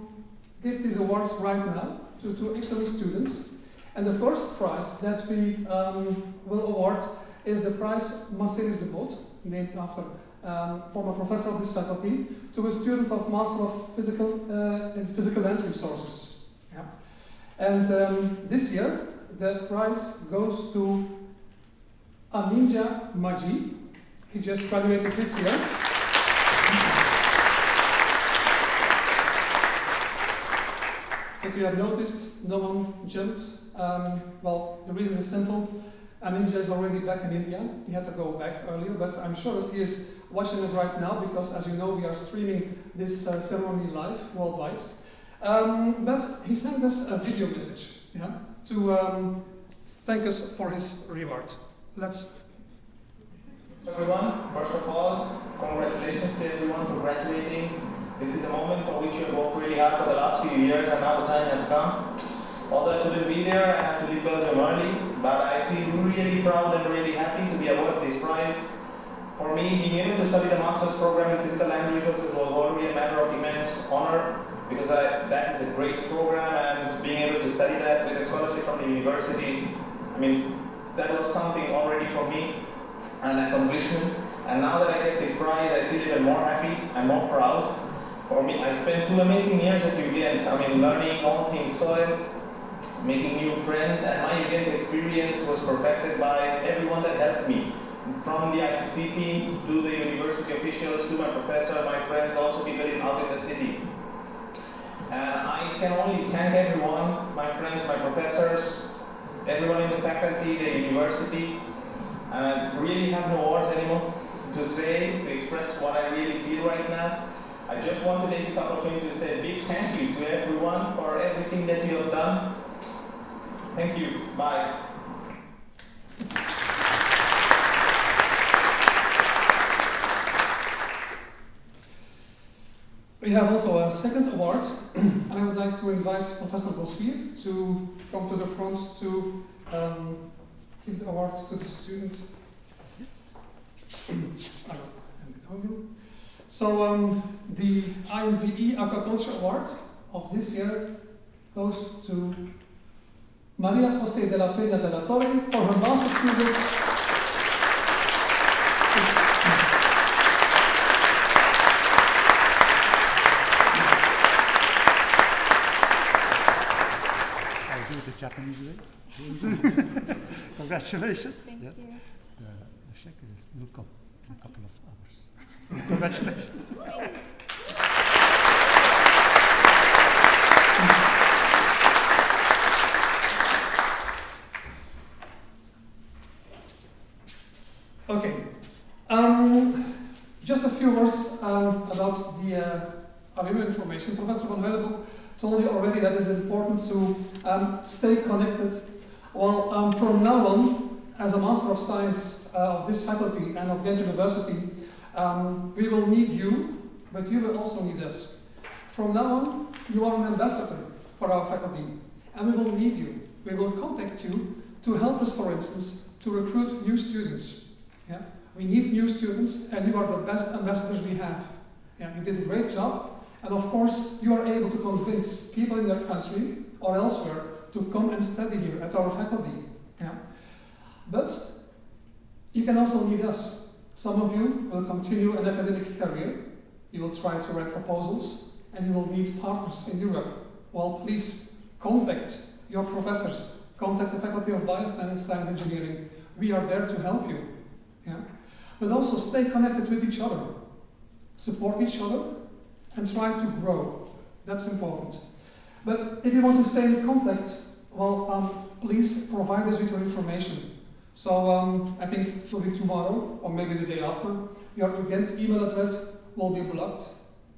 give these awards right now to 2 excellent students. And the first prize that we will award is the prize Marcellus de Boot, named after former professor of this faculty, to a student of Master of Physical Land Resources. Yeah. And this year, the prize goes to Aninja Maji. He just graduated this year. If you have noticed, no one jumped. Well, the reason is simple. Aninja is already back in India. He had to go back earlier, but I'm sure that he is watching us right now because, as you know, we are streaming this ceremony live worldwide. But he sent us a video message, yeah, to thank us for his reward. Let's. Everyone, first of all, congratulations to everyone for graduating. This is a moment for which you have worked really hard for the last few years, and now the time has come. Although I couldn't be there, I had to leave Belgium early, but I feel really proud and really happy to be awarded this prize. For me, being able to study the master's program in physical land resources was already a matter of immense honor, because that is a great program, and being able to study that with a scholarship from the university, I mean, that was something already for me, an accomplishment. And now that I get this prize, I feel even more happy and more proud. For me, I spent 2 amazing years at UGent. I mean, learning all things soil, making new friends, and my UGent experience was perfected by everyone that helped me. From the ITC team, to the university officials, to my professor, my friends, also people out in the city. And I can only thank everyone, my friends, my professors, everyone in the faculty, the university. And I really have no words anymore to say, to express what I really feel right now. I just want to take this opportunity to say a big thank you to everyone for everything that you have done. Thank you. Bye. We have also a second award, and I would like to invite Professor Bossier to come to the front to give the award to the student. I will hand it over. So the INVE Aquaculture Award of this year goes to Maria José de la Peña de la Torre for her master's thesis. I'll do it the Japanese way. Congratulations. Thank yes. you. The check will come in a couple of hours. Congratulations. Okay. Just a few words about the other information. Professor van Heulenboek told you already that it's important to stay connected. Well, from now on, as a Master of Science of this faculty and of Ghent University, we will need you, but you will also need us. From now on, you are an ambassador for our faculty, and we will need you. We will contact you to help us, for instance, to recruit new students. Yeah? We need new students, and you are the best ambassadors we have. Yeah, you did a great job, and of course, you are able to convince people in your country or elsewhere to come and study here at our faculty. Yeah? But you can also need us. Some of you will continue an academic career. You will try to write proposals, and you will need partners in Europe. Well, please contact your professors. Contact the Faculty of Bioscience Engineering. We are there to help you. Yeah? But also stay connected with each other. Support each other and try to grow. That's important. But if you want to stay in contact, well, please provide us with your information. So I think it will be tomorrow or maybe the day after. Your UGent email address will be blocked.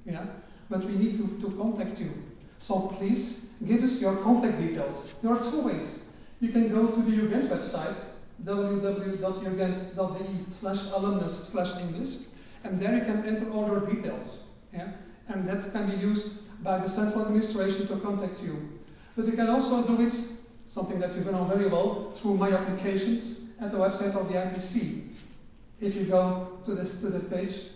Yeah? But we need to contact you. So please give us your contact details. There are 2 ways. You can go to the UGent website, www.ugent.be/alumnus/English, and there you can enter all your details. Yeah? And that can be used by the central administration to contact you. But you can also do it, something that you know very well, through my applications at the website of the ITC. If you go to the page,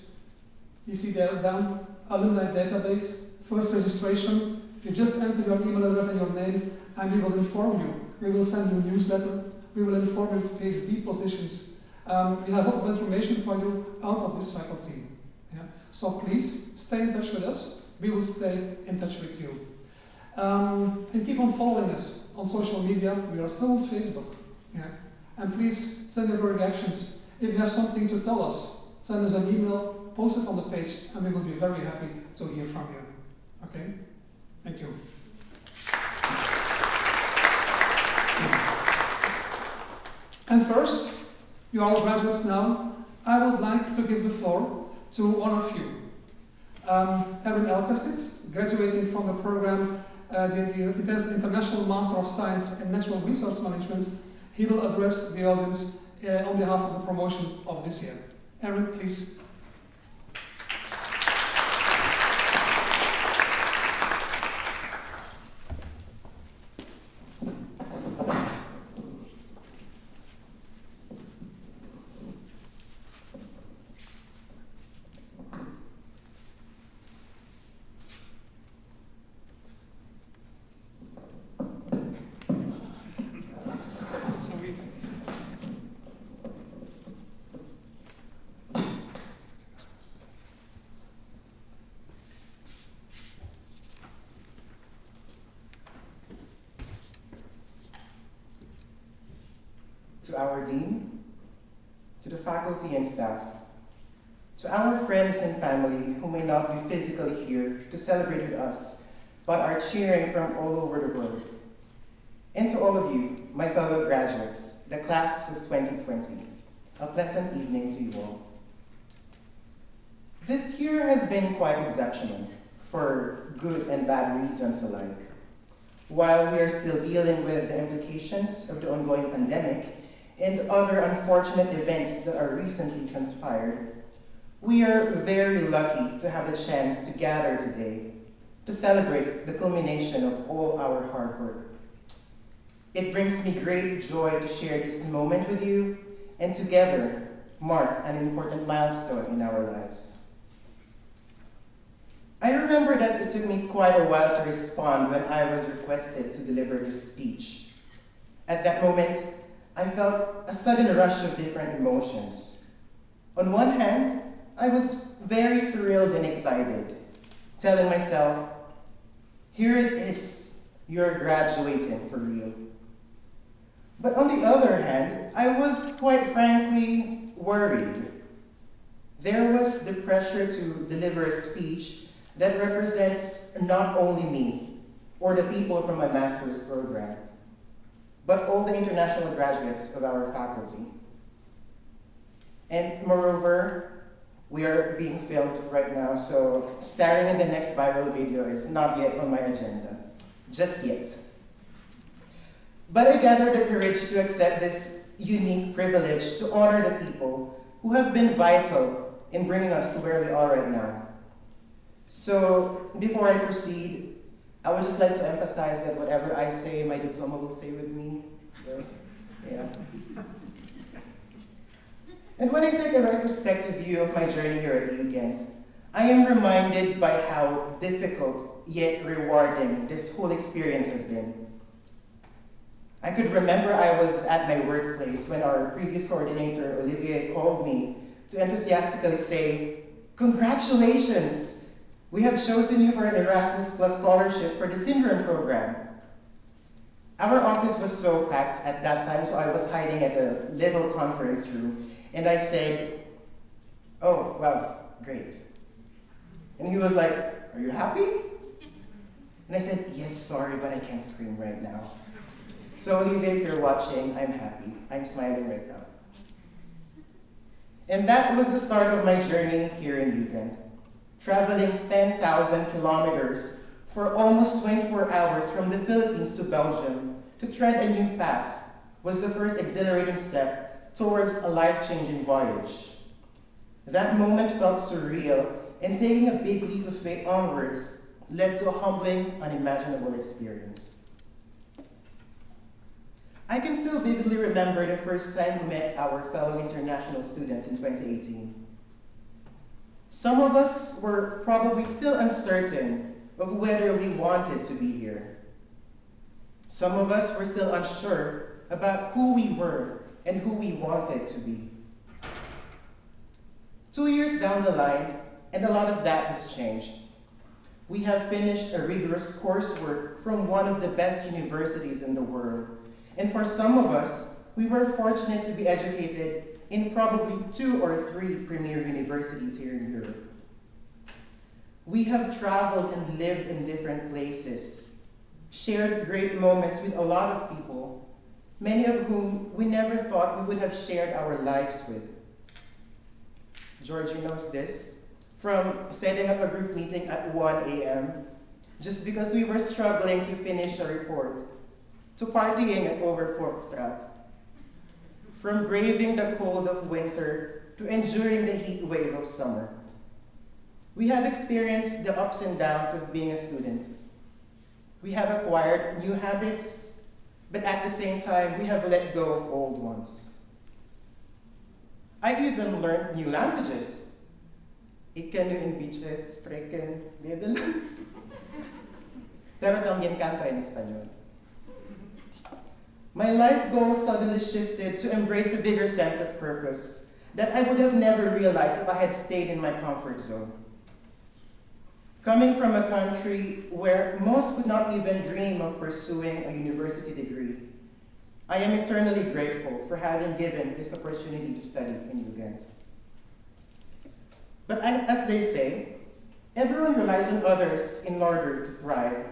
you see there down, alumni database, first registration. You just enter your email address and your name, and we will inform you. We will send you a newsletter. We will inform you with PhD positions. We have a lot of information for you out of this faculty. Yeah? So please stay in touch with us. We will stay in touch with you. And keep on following us on social media. We are still on Facebook. Yeah? And please send your reactions. If you have something to tell us, send us an email, post it on the page, and we will be very happy to hear from you. Okay? Thank you. And first, you are all graduates now, I would like to give the floor to one of you. Erwin Elkasitz, graduating from the program, the International Master of Science in Natural Resource Management. He will address the audience on behalf of the promotion of this year. Erwin, please. To our Dean, to the faculty and staff, to our friends and family who may not be physically here to celebrate with us, but are cheering from all over the world, and to all of you, my fellow graduates, the class of 2020, a pleasant evening to you all. This year has been quite exceptional, for good and bad reasons alike. While we are still dealing with the implications of the ongoing pandemic, and other unfortunate events that are recently transpired, we are very lucky to have the chance to gather today to celebrate the culmination of all our hard work. It brings me great joy to share this moment with you and together mark an important milestone in our lives. I remember that it took me quite a while to respond when I was requested to deliver this speech. At that moment, I felt a sudden rush of different emotions. On one hand, I was very thrilled and excited, telling myself, here it is, you're graduating for real. But on the other hand, I was quite frankly worried. There was the pressure to deliver a speech that represents not only me or the people from my master's program, but all the international graduates of our faculty. And moreover, we are being filmed right now, so starring in the next viral video is not yet on my agenda, just yet. But I gathered the courage to accept this unique privilege to honor the people who have been vital in bringing us to where we are right now. So before I proceed, I would just like to emphasize that whatever I say, my diploma will stay with me. So, yeah. And when I take a retrospective view of my journey here at UGent, I am reminded by how difficult yet rewarding this whole experience has been. I could remember I was at my workplace when our previous coordinator, Olivier, called me to enthusiastically say, "Congratulations! We have chosen you for an Erasmus Plus scholarship for the Syndrome program." Our office was so packed at that time, so I was hiding at a little conference room, and I said, "Oh, well, great." And he was like, "Are you happy?" And I said, "Yes, sorry, but I can't scream right now." So Olivier, if you're watching, I'm happy. I'm smiling right now. And that was the start of my journey here in UGent. Traveling 10,000 kilometers for almost 24 hours from the Philippines to Belgium to tread a new path was the first exhilarating step towards a life-changing voyage. That moment felt surreal, and taking a big leap of faith onwards led to a humbling, unimaginable experience. I can still vividly remember the first time we met our fellow international students in 2018. Some of us were probably still uncertain of whether we wanted to be here. Some of us were still unsure about who we were and who we wanted to be. 2 years down the line, and a lot of that has changed. We have finished a rigorous coursework from one of the best universities in the world. And for some of us, we were fortunate to be educated in probably 2 or 3 premier universities here in Europe. We have traveled and lived in different places, shared great moments with a lot of people, many of whom we never thought we would have shared our lives with. Georgie knows this, from setting up a group meeting at 1 a.m. just because we were struggling to finish a report, to partying at Overpoortstraat, from braving the cold of winter to enduring the heat wave of summer. We have experienced the ups and downs of being a student. We have acquired new habits, but at the same time, we have let go of old ones. I even learned new languages. Ik kan nu in beaches spreken Nederlands. Pero también canto en español. My life goals suddenly shifted to embrace a bigger sense of purpose that I would have never realized if I had stayed in my comfort zone. Coming from a country where most would not even dream of pursuing a university degree, I am eternally grateful for having given this opportunity to study in UGent. But as they say, everyone relies on others in order to thrive,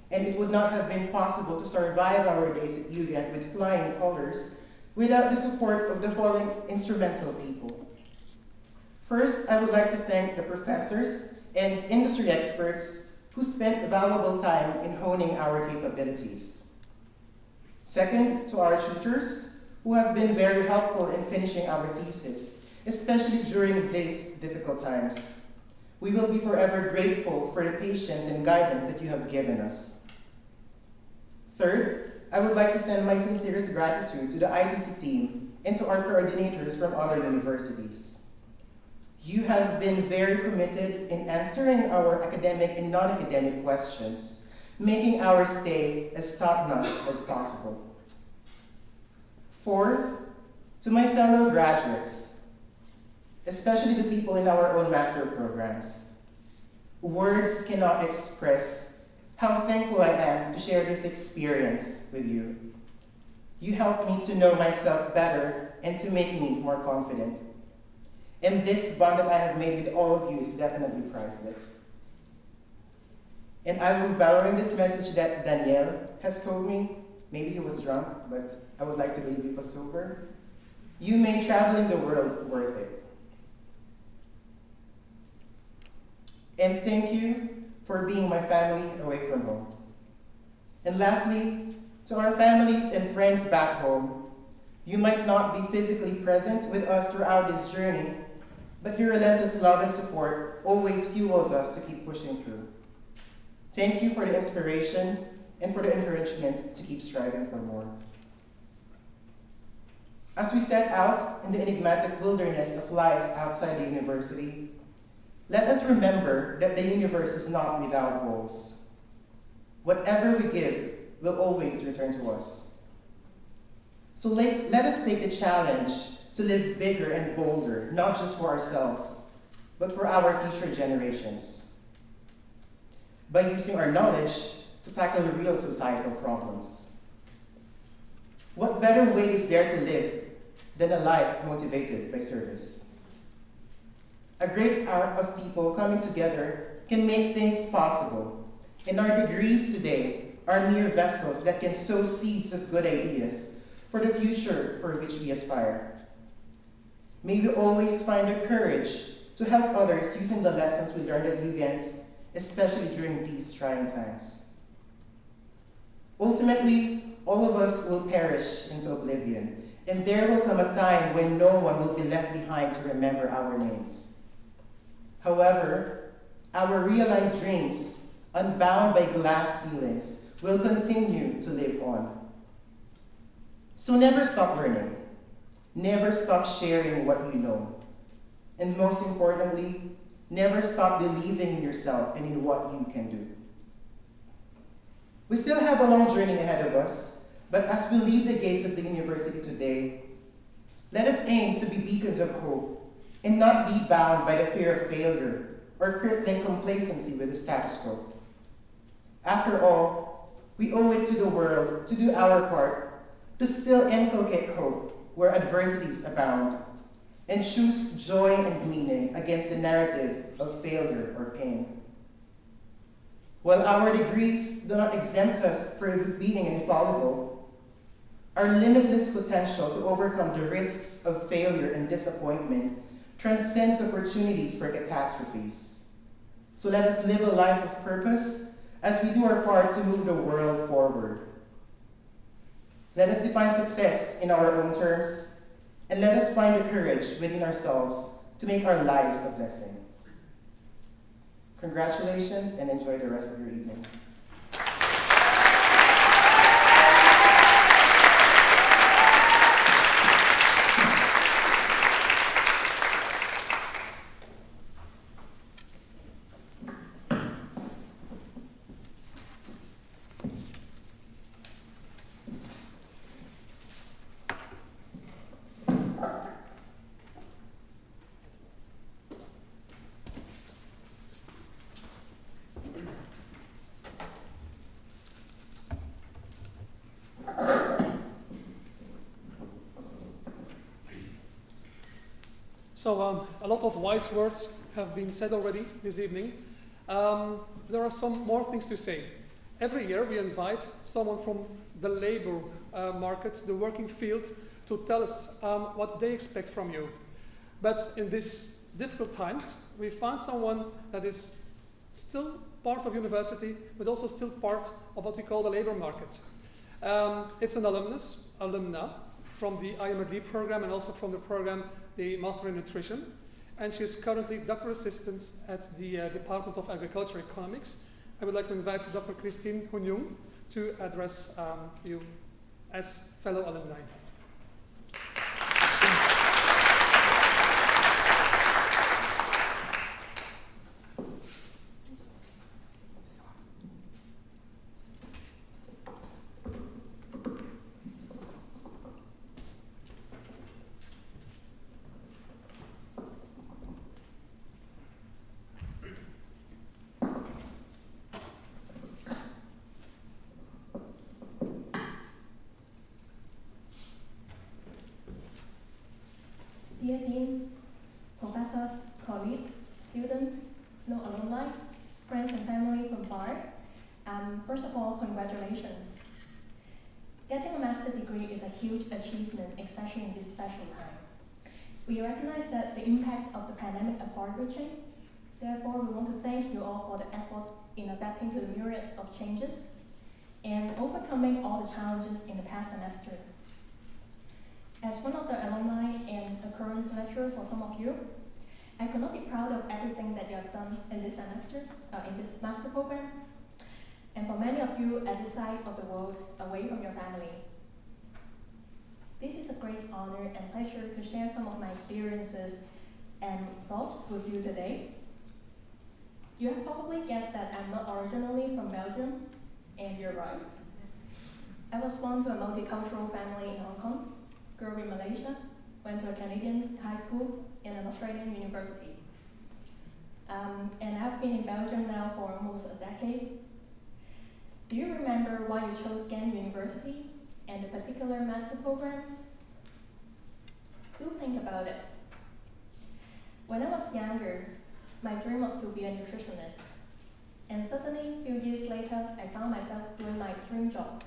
and it would not have been possible to survive our days at UGent with flying colors without the support of the following instrumental people. First, I would like to thank the professors and industry experts who spent valuable time in honing our capabilities. Second, to our tutors, who have been very helpful in finishing our thesis, especially during these difficult times. We will be forever grateful for the patience and guidance that you have given us. Third, I would like to send my sincerest gratitude to the ITC team and to our coordinators from other universities. You have been very committed in answering our academic and non-academic questions, making our stay as top-notch as possible. Fourth, to my fellow graduates, especially the people in our own master programs. Words cannot express how thankful I am to share this experience with you. You helped me to know myself better and to make me more confident. And this bond that I have made with all of you is definitely priceless. And I will be borrowing this message that Daniel has told me. Maybe he was drunk, but I would like to believe he was sober. You made traveling the world worth it. And thank you for being my family away from home. And lastly, to our families and friends back home, you might not be physically present with us throughout this journey, but your relentless love and support always fuels us to keep pushing through. Thank you for the inspiration and for the encouragement to keep striving for more. As we set out in the enigmatic wilderness of life outside the university, let us remember that the universe is not without goals. Whatever we give will always return to us. So let us take the challenge to live bigger and bolder, not just for ourselves, but for our future generations. By using our knowledge to tackle real societal problems. What better way is there to live than a life motivated by service? A great art of people coming together can make things possible, and our degrees today are mere vessels that can sow seeds of good ideas for the future for which we aspire. May we always find the courage to help others using the lessons we learned at UGent, especially during these trying times. Ultimately, all of us will perish into oblivion, and there will come a time when no one will be left behind to remember our names. However, our realized dreams, unbound by glass ceilings, will continue to live on. So never stop learning. Never stop sharing what you know. And most importantly, never stop believing in yourself and in what you can do. We still have a long journey ahead of us, but as we leave the gates of the university today, let us aim to be beacons of hope and not be bound by the fear of failure or crippling complacency with the status quo. After all, we owe it to the world to do our part to still inculcate hope where adversities abound and choose joy and meaning against the narrative of failure or pain. While our degrees do not exempt us from being infallible, our limitless potential to overcome the risks of failure and disappointment transcends opportunities for catastrophes. So let us live a life of purpose as we do our part to move the world forward. Let us define success in our own terms, and let us find the courage within ourselves to make our lives a blessing. Congratulations, and enjoy the rest of your evening. So a lot of wise words have been said already this evening. There are some more things to say. Every year we invite someone from the labor market, the working field, to tell us what they expect from you. But in these difficult times, we found someone that is still part of university, but also still part of what we call the labor market. It's an alumna from the IMRD program and also from the program, the Master in Nutrition. And she is currently doctoral assistant at the Department of Agriculture Economics. I would like to invite Dr. Christine Hunyung to address you as fellow alumni. Dear Dean, professors, colleagues, students, fellow alumni, friends and family from BAR, first of all, congratulations. Getting a master's degree is a huge achievement, especially in this special time. We recognize that the impact of the pandemic are far-reaching. Therefore, we want to thank you all for the efforts in adapting to the myriad of changes and overcoming all the challenges in the past semester. As one of the alumni and a current lecturer for some of you, I could not be proud of everything that you have done in this semester, in this master program, and for many of you at this side of the world, away from your family. This is a great honor and pleasure to share some of my experiences and thoughts with you today. You have probably guessed that I'm not originally from Belgium, and you're right. I was born to a multicultural family in Hong Kong, grew up in Malaysia, went to a Canadian high school and an Australian university. And I've been in Belgium now for almost a decade. Do you remember why you chose Ghent University and the particular master programs? Do think about it. When I was younger, my dream was to be a nutritionist. And suddenly, a few years later, I found myself doing my dream job.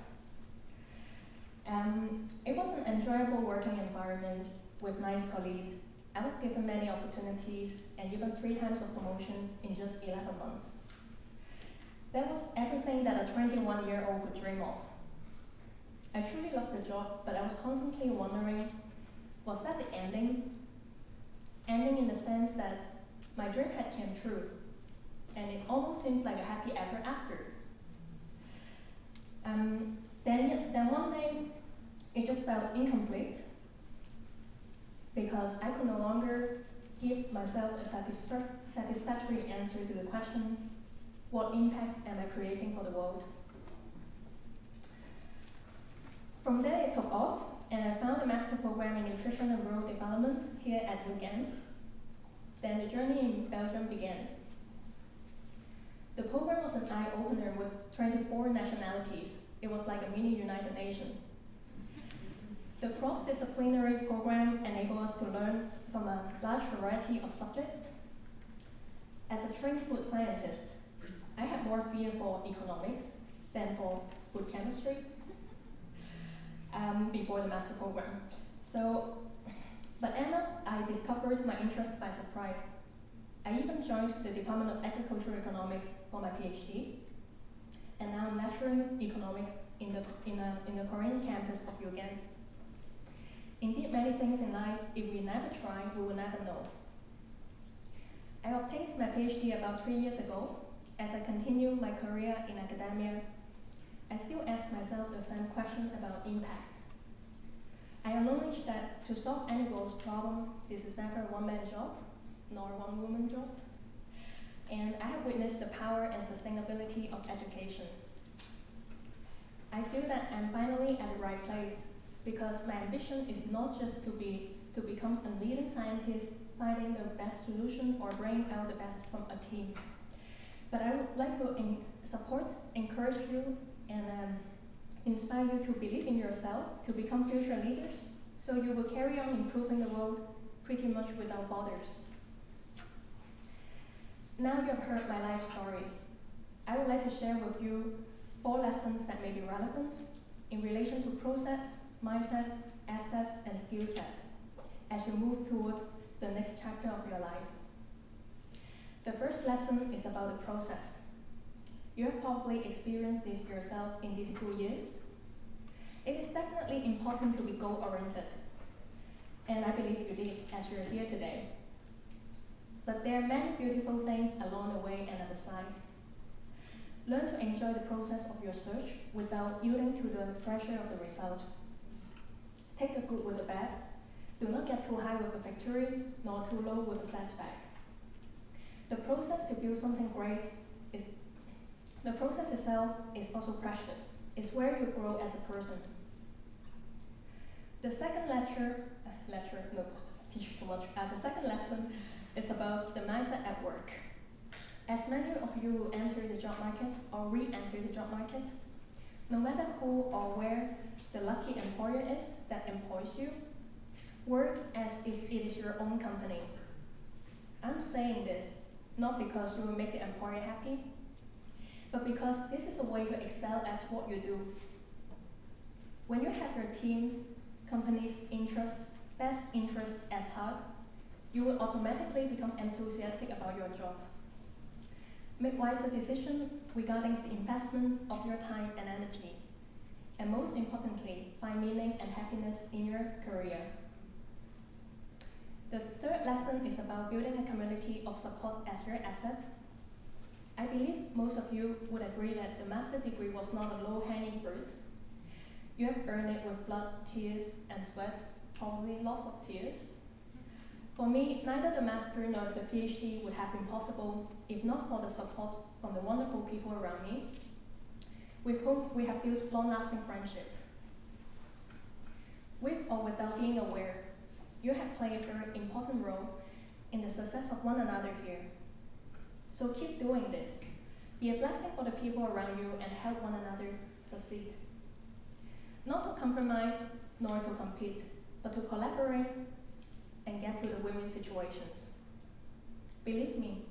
It was an enjoyable working environment with nice colleagues. I was given many opportunities and even 3 times of promotions in just 11 months. That was everything that a 21-year-old could dream of. I truly loved the job, but I was constantly wondering, was that the ending? Ending in the sense that my dream had came true, and it almost seems like a happy ever after. Then one day, it just felt incomplete because I could no longer give myself a satisfactory answer to the question, what impact am I creating for the world? From there it took off, and I found a master program in nutrition and rural development here at UGent. Then the journey in Belgium began. The program was an eye-opener with 24 nationalities. It was like a mini United Nations. The cross-disciplinary program enabled us to learn from a large variety of subjects. As a trained food scientist, I had more fear for economics than for food chemistry before the master program. But ended up, I discovered my interest by surprise. I even joined the Department of Agricultural Economics for my PhD, and now I'm lecturing economics in the Korean campus of UGent. Indeed, many things in life, if we never try, we will never know. I obtained my PhD about 3 years ago. As I continue my career in academia, I still ask myself the same question about impact. I acknowledge that to solve any world's problem, this is never a one-man job, nor a one-woman job. And I have witnessed the power and sustainability of education. I feel that I'm finally at the right place, because my ambition is not just to become a leading scientist, finding the best solution or bringing out the best from a team. But I would like to support, encourage you, and inspire you to believe in yourself, to become future leaders, so you will carry on improving the world pretty much without borders. Now you have heard my life story. I would like to share with you 4 lessons that may be relevant in relation to process, mindset, asset, and skill set as you move toward the next chapter of your life. The first lesson is about the process. You have probably experienced this yourself in these 2 years. It is definitely important to be goal-oriented, and I believe you did as you're here today. But there are many beautiful things along the way and at the side. Learn to enjoy the process of your search without yielding to the pressure of the result. Take the good with the bad. Do not get too high with a victory, nor too low with a setback. The process to build something great the process itself is also precious. It's where you grow as a person. The second the second lesson is about the mindset at work. As many of you who enter the job market or re-enter the job market, no matter who or where the lucky employer is that employs you, work as if it is your own company. I'm saying this not because you will make the employer happy, but because this is a way to excel at what you do. When you have your team's, company's best interest at heart, you will automatically become enthusiastic about your job. Make wiser decisions regarding the investment of your time and energy. And most importantly, find meaning and happiness in your career. The third lesson is about building a community of support as your asset. I believe most of you would agree that the master degree was not a low-hanging fruit. You have earned it with blood, tears, and sweat, probably lots of tears. For me, neither the master nor the PhD would have been possible if not for the support from the wonderful people around me, with whom we have built long-lasting friendship. With or without being aware, you have played a very important role in the success of one another here. So keep doing this. Be a blessing for the people around you and help one another succeed. Not to compromise nor to compete, but to collaborate and get to the win-win situations. Believe me,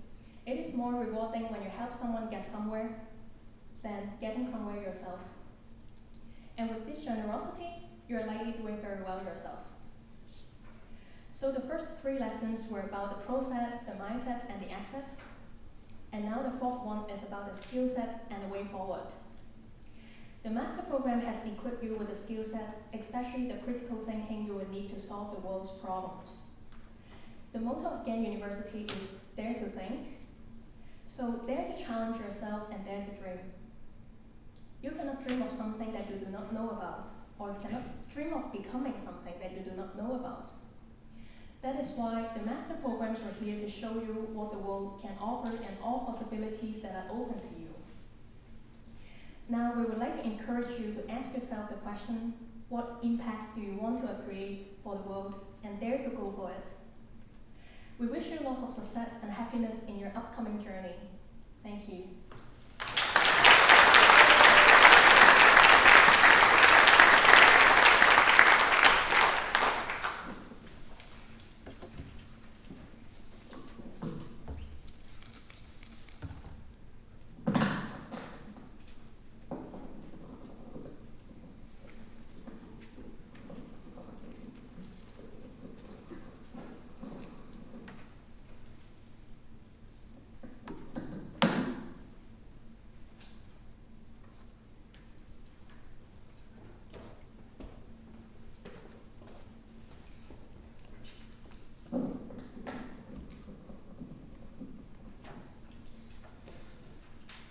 it is more rewarding when you help someone get somewhere than getting somewhere yourself. And with this generosity, you are likely doing very well yourself. So the first 3 lessons were about the process, the mindset, and the asset. And now the 4th one is about the skill set and the way forward. The master program has equipped you with the skill set, especially the critical thinking you will need to solve the world's problems. The motto of Ghent University is dare to think. So dare to challenge yourself and dare to dream. You cannot dream of something that you do not know about, or you cannot dream of becoming something that you do not know about. That is why the master programs are here to show you what the world can offer and all possibilities that are open to you. Now, we would like to encourage you to ask yourself the question, what impact do you want to create for the world, and dare to go for it. We wish you lots of success and happiness in your upcoming journey. Thank you.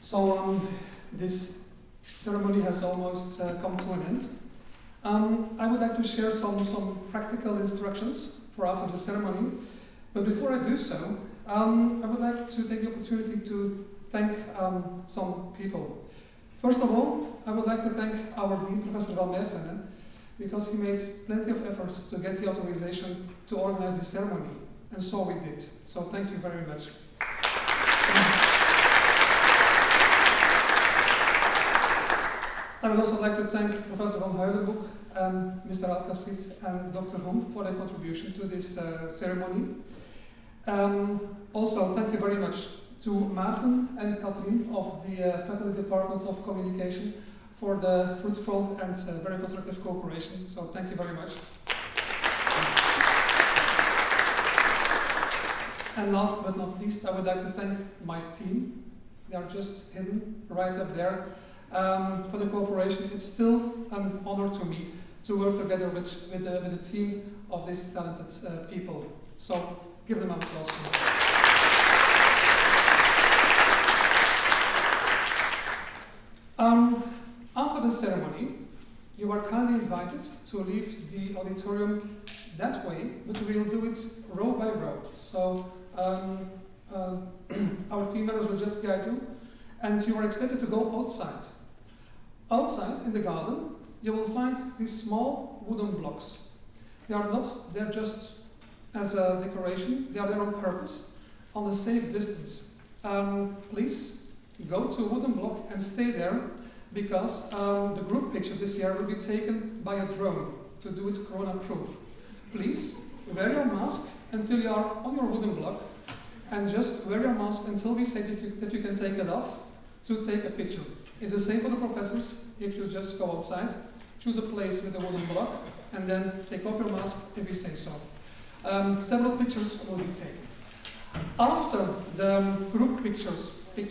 So this ceremony has almost come to an end. I would like to share some practical instructions for after the ceremony. But before I do so, I would like to take the opportunity to thank some people. First of all, I would like to thank our Dean, Professor Van Mervenne, because he made plenty of efforts to get the authorization to organize this ceremony. And so we did. So thank you very much. I would also like to thank Professor Van Huilenboek, Mr. Alcacid, and Dr. Hom for their contribution to this ceremony. Also, thank you very much to Maarten and Katrien of the Faculty Department of Communication for the fruitful and very constructive cooperation. So thank you very much. And last but not least, I would like to thank my team. They are just hidden right up there. For the cooperation. It's still an honor to me to work together with a team of these talented people. So give them an applause, please. After the ceremony, you are kindly invited to leave the auditorium that way, but we'll do it row by row. So our team members will just guide you, and you are expected to go outside. Outside, in the garden, you will find these small wooden blocks. They are not there just as a decoration, they are there on purpose, on a safe distance. Please go to a wooden block and stay there, because the group picture this year will be taken by a drone to do it corona-proof. Please wear your mask until you are on your wooden block, and just wear your mask until we say that you can take it off to take a picture. It's the same for the professors. If you just go outside, choose a place with a wooden block, and then take off your mask if we say so. Several pictures will be taken. After the group pictures, you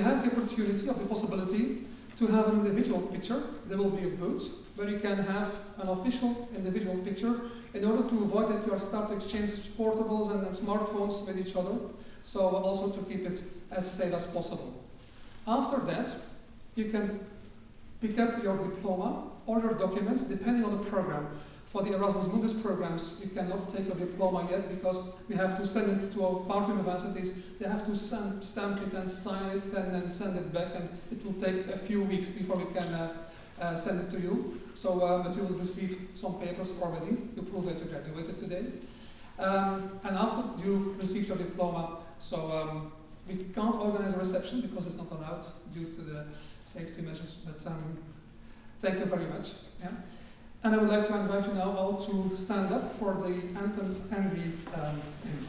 have the opportunity of the possibility to have an individual picture. There will be a booth where you can have an official individual picture in order to avoid that you are starting to exchange portables and smartphones with each other. So also to keep it as safe as possible. After that, you can pick up your diploma or your documents depending on the program. For the Erasmus Mundus programs, you cannot take your diploma yet because we have to send it to our partner universities. They have to stamp it and sign it and then send it back, and it will take a few weeks before we can send it to you. So, but you will receive some papers already to prove that you graduated today. And after you receive your diploma, so we can't organize a reception because it's not allowed due to the safety measures, but thank you very much. Yeah. And I would like to invite you now all to stand up for the anthems and the hymn.